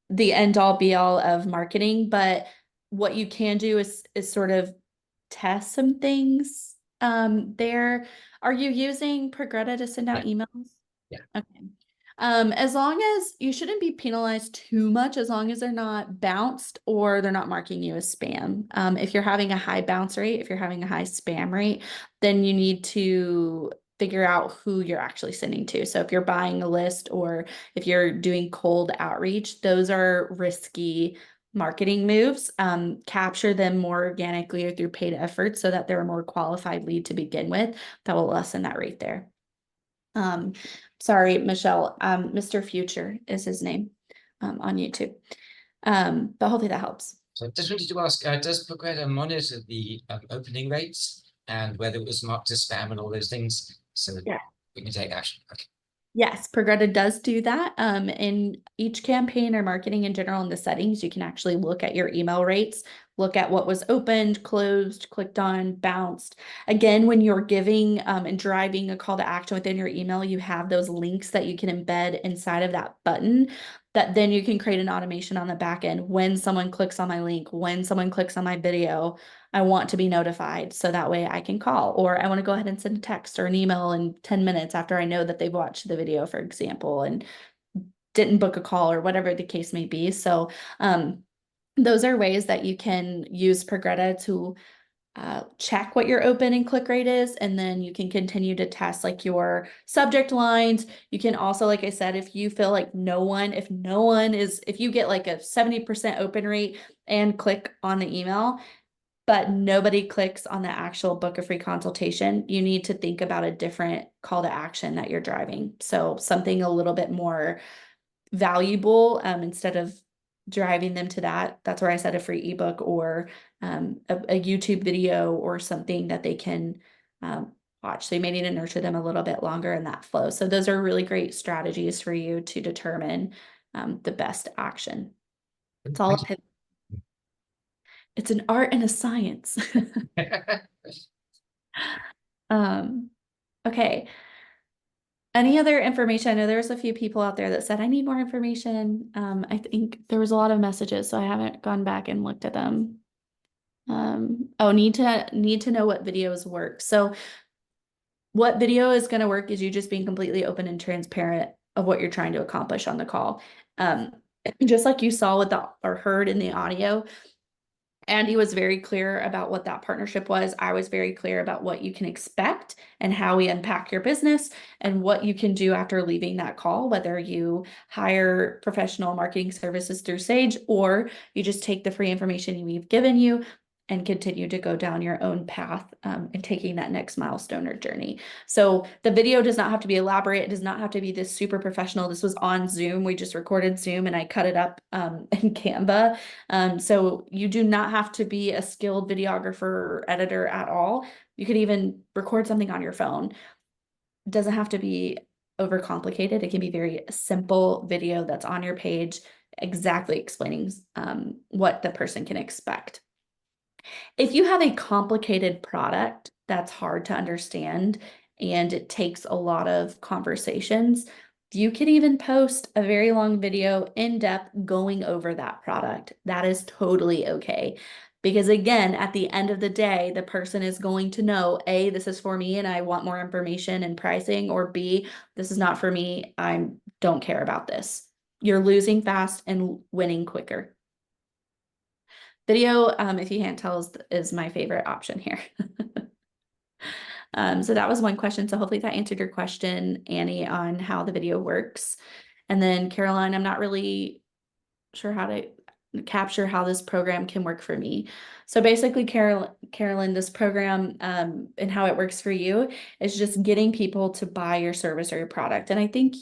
the end all be all of marketing, but what you can do is sort of test some things there. Are you using Progreda to send out emails? Yeah. Okay. As long as you shouldn't be penalized too much, as long as they're not bounced or they're not marking you as spam. If you're having a high bounce rate, if you're having a high spam rate, then you need to figure out who you're actually sending to. So if you're buying a list or if you're doing cold outreach, those are risky marketing moves. Capture them more organically or through paid efforts so that they're a more qualified lead to begin with. That will lessen that rate there. Sorry, Michelle, Mr. Future is his name on YouTube. But hopefully that helps. So I just wanted to ask, does Progreda monitor the opening rates and whether it was marked as spam and all those things so that we can take action? Okay. Yes, Progreda does do that. In each campaign or marketing in general in the settings, you can actually look at your email rates, look at what was opened, closed, clicked on, bounced. Again, when you're giving and driving a call to action within your email, you have those links that you can embed inside of that button that then you can create an automation on the back end. When someone clicks on my link, when someone clicks on my video, I want to be notified so that way I can call, or I want to go ahead and send a text or an email in 10 minutes after I know that they've watched the video, for example, and didn't book a call or whatever the case may be. So those are ways that you can use Progreda to check what your open and click rate is, and then you can continue to test like your subject lines. You can also, like I said, if you feel like if you get like a 70% open rate and click on the email, but nobody clicks on the actual book a free consultation, you need to think about a different call to action that you're driving. So something a little bit more valuable, instead of driving them to that. That's where I said a free ebook or a YouTube video or something that they can watch. So you may need to nurture them a little bit longer in that flow. So those are really great strategies for you to determine the best action. It's all it's an art and a science. Okay. Any other information? I know there's a few people out there that said, I need more information. I think there was a lot of messages, so I haven't gone back and looked at them. Oh, need to know what videos work. So what video is going to work is you just being completely open and transparent of what you're trying to accomplish on the call. Just like you saw with or heard in the audio, Andy was very clear about what that partnership was. I was very clear about what you can expect and how we unpack your business and what you can do after leaving that call, whether you hire professional marketing services through Sage or you just take the free information we've given you and continue to go down your own path and taking that next milestone or journey. So the video does not have to be elaborate. It does not have to be this super professional. This was on Zoom. We just recorded Zoom and I cut it up in Canva. So you do not have to be a skilled videographer or editor at all. You could even record something on your phone. It doesn't have to be overcomplicated. It can be very simple video that's on your page, exactly explaining what the person can expect. If you have a complicated product that's hard to understand and it takes a lot of conversations, you could even post a very long video in depth going over that product. That is totally okay. Because again, at the end of the day, the person is going to know, A, this is for me and I want more information and pricing, or B, this is not for me. I don't care about this. You're losing fast and winning quicker. Video, if you can't tell, is my favorite option here. So that was one question. So hopefully that answered your question, Annie, on how the video works. And then Caroline, I'm not really sure how to capture how this program can work for me. So basically, Carolyn, this program and how it works for you is just getting people to buy your service or your product. And I think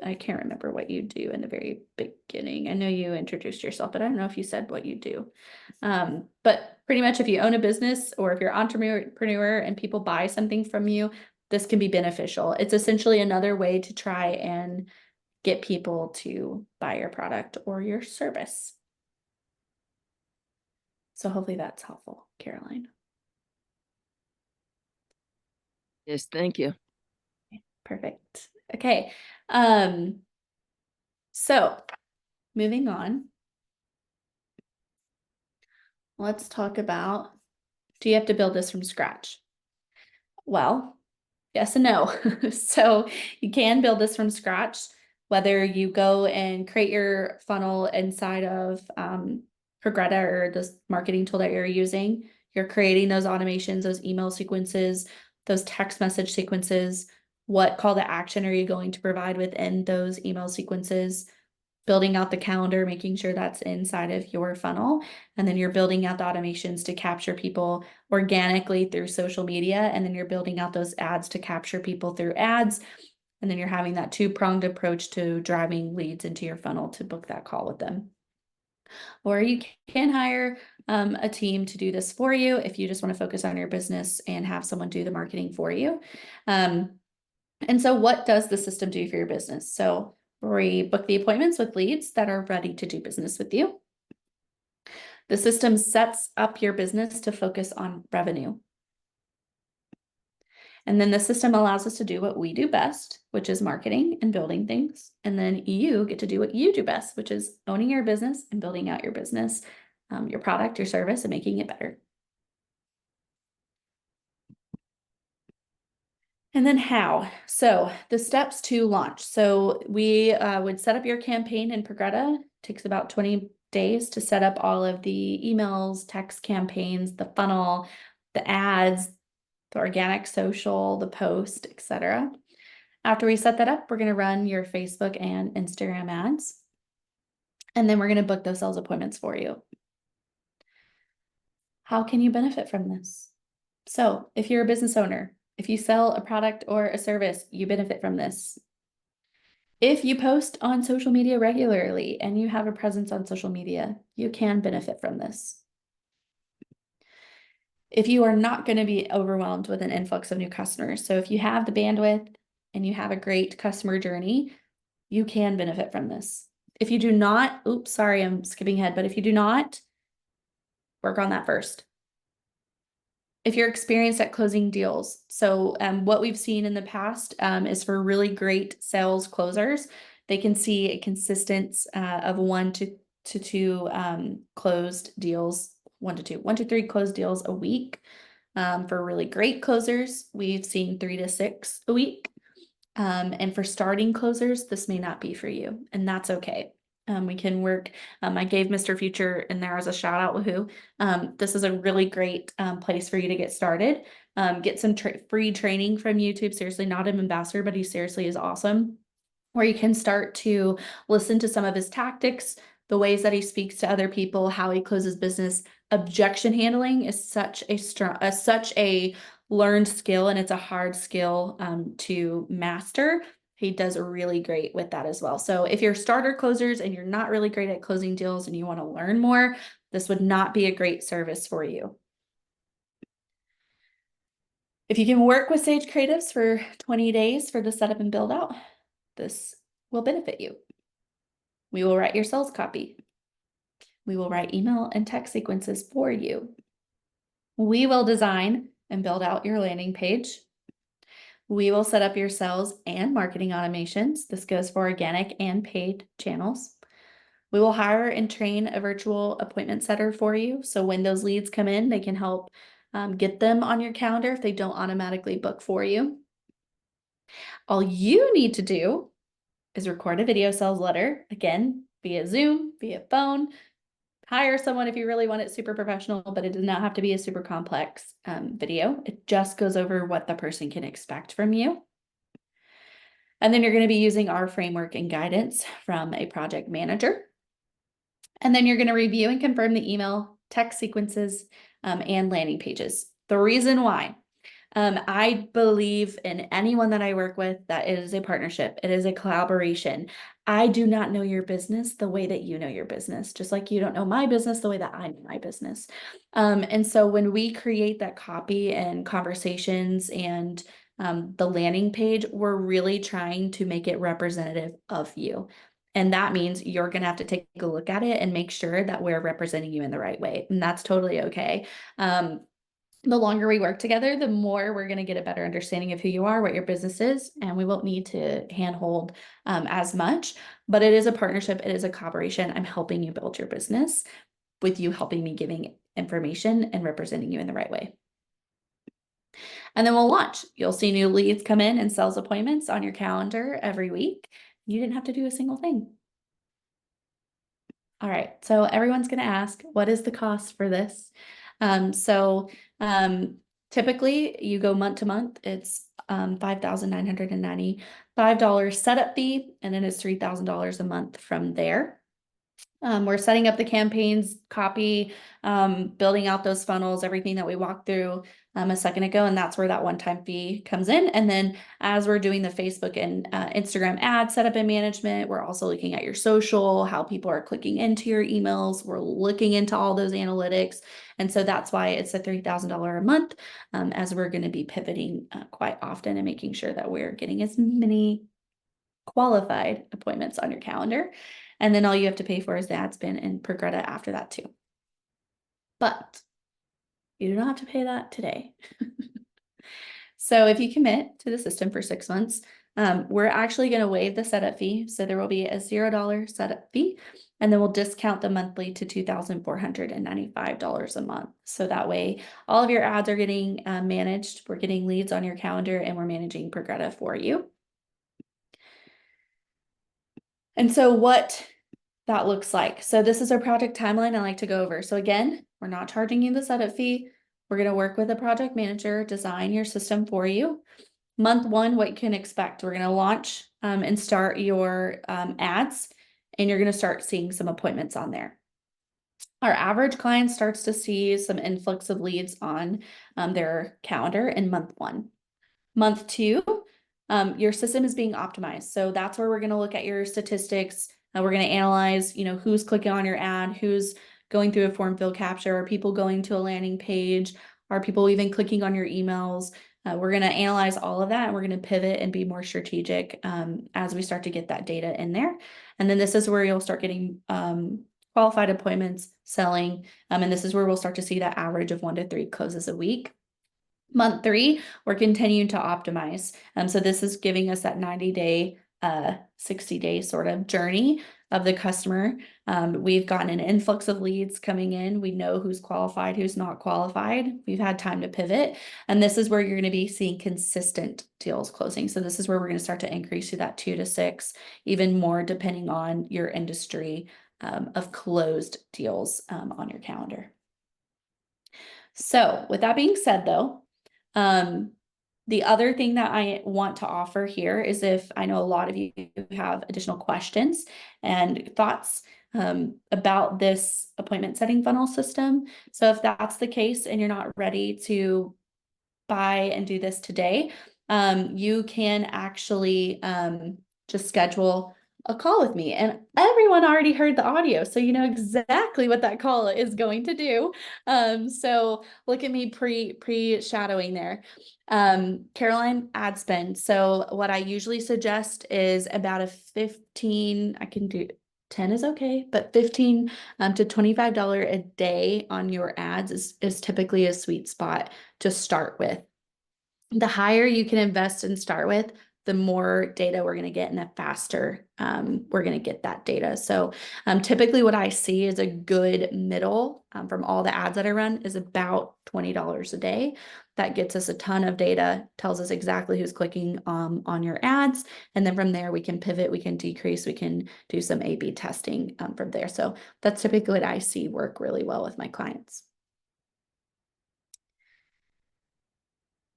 I can't remember what you do in the very beginning. I know you introduced yourself, but I don't know if you said what you do. But pretty much if you own a business or if you're an entrepreneur and people buy something from you, this can be beneficial. It's essentially another way to try and get people to buy your product or your service. So hopefully that's helpful, Caroline. Yes, thank you. Perfect. Okay. So moving on. Let's talk about, do you have to build this from scratch? Well, yes and no. So you can build this from scratch, whether you go and create your funnel inside of Progreda or this marketing tool that you're using. You're creating those automations, those email sequences, those text message sequences. What call to action are you going to provide within those email sequences? Building out the calendar, making sure that's inside of your funnel. And then you're building out the automations to capture people organically through social media. And then you're building out those ads to capture people through ads. And then you're having that two-pronged approach to driving leads into your funnel to book that call with them. Or you can hire a team to do this for you if you just want to focus on your business and have someone do the marketing for you. And so what does the system do for your business? So we book the appointments with leads that are ready to do business with you. The system sets up your business to focus on revenue. And then the system allows us to do what we do best, which is marketing and building things. And then you get to do what you do best, which is owning your business and building out your business, your product, your service, and making it better. And then how? So the steps to launch. So we would set up your campaign in Progreda. It takes about 20 days to set up all of the emails, text campaigns, the funnel, the ads, the organic social, the post, etc. After we set that up, we're going to run your Facebook and Instagram ads. And then we're going to book those sales appointments for you. How can you benefit from this? So if you're a business owner, if you sell a product or a service, you benefit from this. If you post on social media regularly and you have a presence on social media, you can benefit from this. If you are not going to be overwhelmed with an influx of new customers, so if you have the bandwidth and you have a great customer journey, you can benefit from this. If you do not, oops, sorry, I'm skipping ahead, but if you do not, work on that first. If you're experienced at closing deals, so what we've seen in the past is for really great sales closers, they can see a consistent of 1 to 2 closed deals, 1 to 3 closed deals a week. For really great closers, we've seen 3 to 6 a week. And for starting closers, this may not be for you, and that's okay. We can work. I gave Mr. Future in there as a shout out. Woohoo! This is a really great place for you to get started. Get some free training from YouTube. Seriously, not an ambassador, but he seriously is awesome. Where you can start to listen to some of his tactics, the ways that he speaks to other people, how he closes business. Objection handling is such a learned skill, and it's a hard skill to master. He does really great with that as well. So if you're starter closers and you're not really great at closing deals and you want to learn more, this would not be a great service for you. If you can work with Sage Creatives for 20 days for the setup and build out, this will benefit you. We will write your sales copy. We will write email and text sequences for you. We will design and build out your landing page. We will set up your sales and marketing automations. This goes for organic and paid channels. We will hire and train a virtual appointment setter for you. So when those leads come in, they can help get them on your calendar if they don't automatically book for you. All you need to do is record a video sales letter, again, via Zoom, via phone. Hire someone if you really want it super professional, but it does not have to be a super complex video. It just goes over what the person can expect from you. And then you're going to be using our framework and guidance from a project manager. And then you're going to review and confirm the email, text sequences, and landing pages. The reason why I believe in anyone that I work with that it is a partnership. It is a collaboration. I do not know your business the way that you know your business, just like you don't know my business the way that I know my business. And so when we create that copy and conversations and the landing page, we're really trying to make it representative of you. And that means you're going to have to take a look at it and make sure that we're representing you in the right way. And that's totally okay. The longer we work together, the more we're going to get a better understanding of who you are, what your business is, and we won't need to handhold as much. But it is a partnership. It is a collaboration. I'm helping you build your business with you helping me giving information and representing you in the right way. And then we'll launch. You'll see new leads come in and sales appointments on your calendar every week. You didn't have to do a single thing. All right. So everyone's going to ask, what is the cost for this? Typically you go month to month, it's $5,995 setup fee, and then it's $3,000 a month from there. We're setting up the campaigns, copy, building out those funnels, everything that we walked through a second ago, and that's where that one-time fee comes in. And then as we're doing the Facebook and Instagram ad setup and management, we're also looking at your social, how people are clicking into your emails. We're looking into all those analytics. And so that's why it's a $3,000 a month, as we're going to be pivoting quite often and making sure that we're getting as many qualified appointments on your calendar. And then all you have to pay for is the ad spend and Progreda after that too. But you do not have to pay that today. So if you commit to the system for 6 months, we're actually going to waive the setup fee. So there will be a $0 setup fee, and then we'll discount the monthly to $2,495 a month. So that way all of your ads are getting managed. We're getting leads on your calendar, and we're managing Progreda for you. And so what that looks like. So this is our project timeline I like to go over. So again, we're not charging you the setup fee. We're going to work with a project manager, design your system for you. Month 1, what you can expect. We're going to launch and start your ads, and you're going to start seeing some appointments on there. Our average client starts to see some influx of leads on their calendar in month 1. Month 2, your system is being optimized. So that's where we're going to look at your statistics. We're going to analyze, who's clicking on your ad, who's going through a form fill capture, are people going to a landing page, are people even clicking on your emails? We're going to analyze all of that, and we're going to pivot and be more strategic as we start to get that data in there. And then this is where you'll start getting qualified appointments, selling, and this is where we'll start to see that average of 1 to 3 closes a week. Month 3, we're continuing to optimize. So this is giving us that 90-day, 60-day sort of journey of the customer. We've gotten an influx of leads coming in. We know who's qualified, who's not qualified. We've had time to pivot. And this is where you're going to be seeing consistent deals closing. So this is where we're going to start to increase to that 2 to 6, even more depending on your industry of closed deals on your calendar. So with that being said, though, the other thing that I want to offer here is, if I know a lot of you have additional questions and thoughts about this appointment setting funnel system. So if that's the case and you're not ready to buy and do this today, you can actually just schedule a call with me, and everyone already heard the audio, so you know exactly what that call is going to do. So look at me pre-shadowing there. Caroline, ad spend. So what I usually suggest is about a 15, I can do 10 is okay, but 15 to $25 a day on your ads is typically a sweet spot to start with. The higher you can invest and start with, the more data we're going to get, and the faster we're going to get that data. So typically what I see is a good middle from all the ads that I run is about $20 a day. That gets us a ton of data, tells us exactly who's clicking on your ads. And then from there, we can pivot, we can decrease, we can do some A/B testing from there. So that's typically what I see work really well with my clients.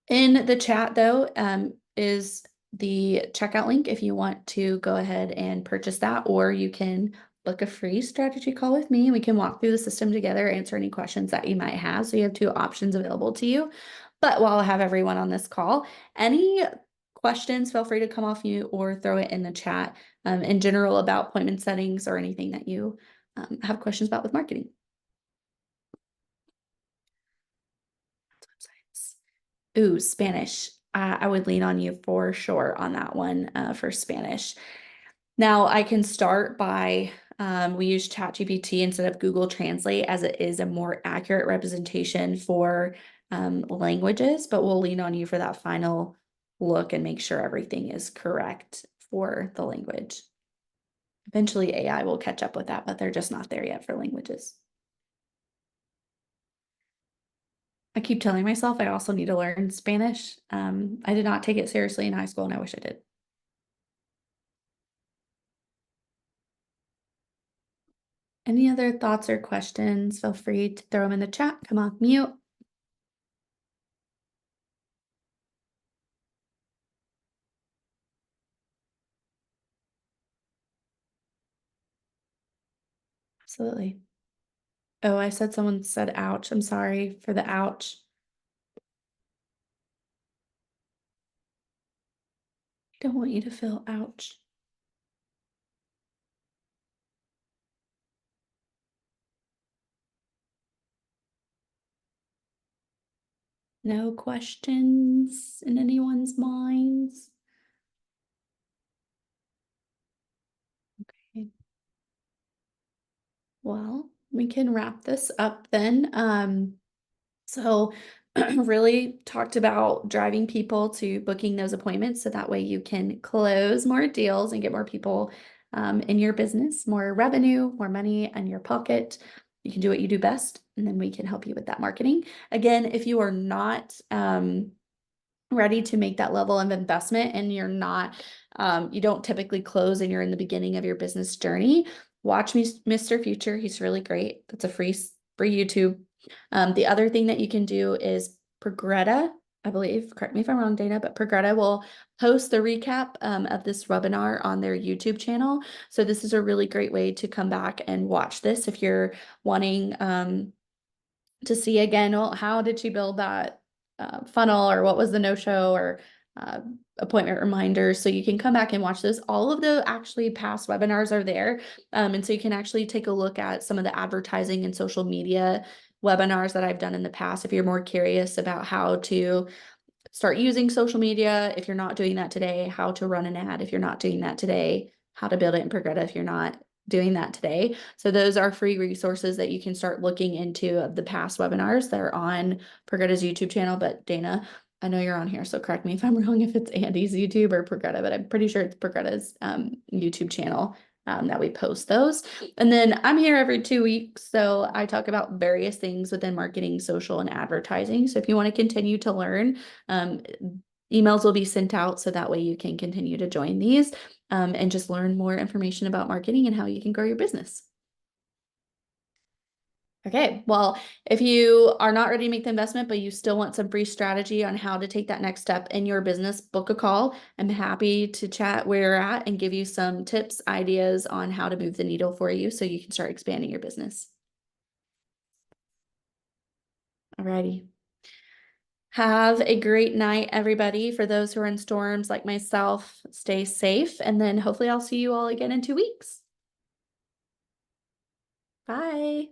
In the chat, though, is the checkout link if you want to go ahead and purchase that, or you can book a free strategy call with me. We can walk through the system together, answer any questions that you might have. So you have 2 options available to you. But while I have everyone on this call, any questions, feel free to come off mute or throw it in the chat in general about appointment settings or anything that you have questions about with marketing. Ooh, Spanish. I would lean on you for sure on that one for Spanish. Now I can start by, we use ChatGPT instead of Google Translate, as it is a more accurate representation for languages, but we'll lean on you for that final look and make sure everything is correct for the language. Eventually AI will catch up with that, but they're just not there yet for languages. I keep telling myself I also need to learn Spanish. I did not take it seriously in high school, and I wish I did. Any other thoughts or questions? Feel free to throw them in the chat. Come off mute. Absolutely. Oh, I said someone said ouch. I'm sorry for the ouch. Don't want you to feel ouch. No questions in anyone's minds? Okay. Well, we can wrap this up then. So really talked about driving people to booking those appointments, so that way you can close more deals and get more people in your business, more revenue, more money in your pocket. You can do what you do best, and then we can help you with that marketing. Again, if you are not ready to make that level of investment, and you're not, you don't typically close and you're in the beginning of your business journey, watch Mr. Future. He's really great. That's a free YouTube. The other thing that you can do is Progreda. I believe, correct me if I'm wrong, Dana, but Progreda will post the recap of this webinar on their YouTube channel. So this is a really great way to come back and watch this if you're wanting to see again, well, how did she build that funnel, or what was the no-show, or appointment reminders. So you can come back and watch this. All of the actually past webinars are there. And so you can actually take a look at some of the advertising and social media webinars that I've done in the past if you're more curious about how to start using social media if you're not doing that today, how to run an ad if you're not doing that today, how to build it in Progreda if you're not doing that today. So those are free resources that you can start looking into of the past webinars that are on Progreda's YouTube channel. But Dana, I know you're on here, so correct me if I'm wrong if it's Andy's YouTube or Progreda, but I'm pretty sure it's Progreda's YouTube channel that we post those. And then I'm here every 2 weeks, so I talk about various things within marketing, social, and advertising. So if you want to continue to learn, emails will be sent out so that way you can continue to join these and just learn more information about marketing and how you can grow your business. Okay, well, if you are not ready to make the investment, but you still want some free strategy on how to take that next step in your business, book a call. I'm happy to chat where you're at and give you some tips, ideas on how to move the needle for you so you can start expanding your business. Alrighty. Have a great night, everybody. For those who are in storms like myself, stay safe, and then hopefully I'll see you all again in 2 weeks. Bye.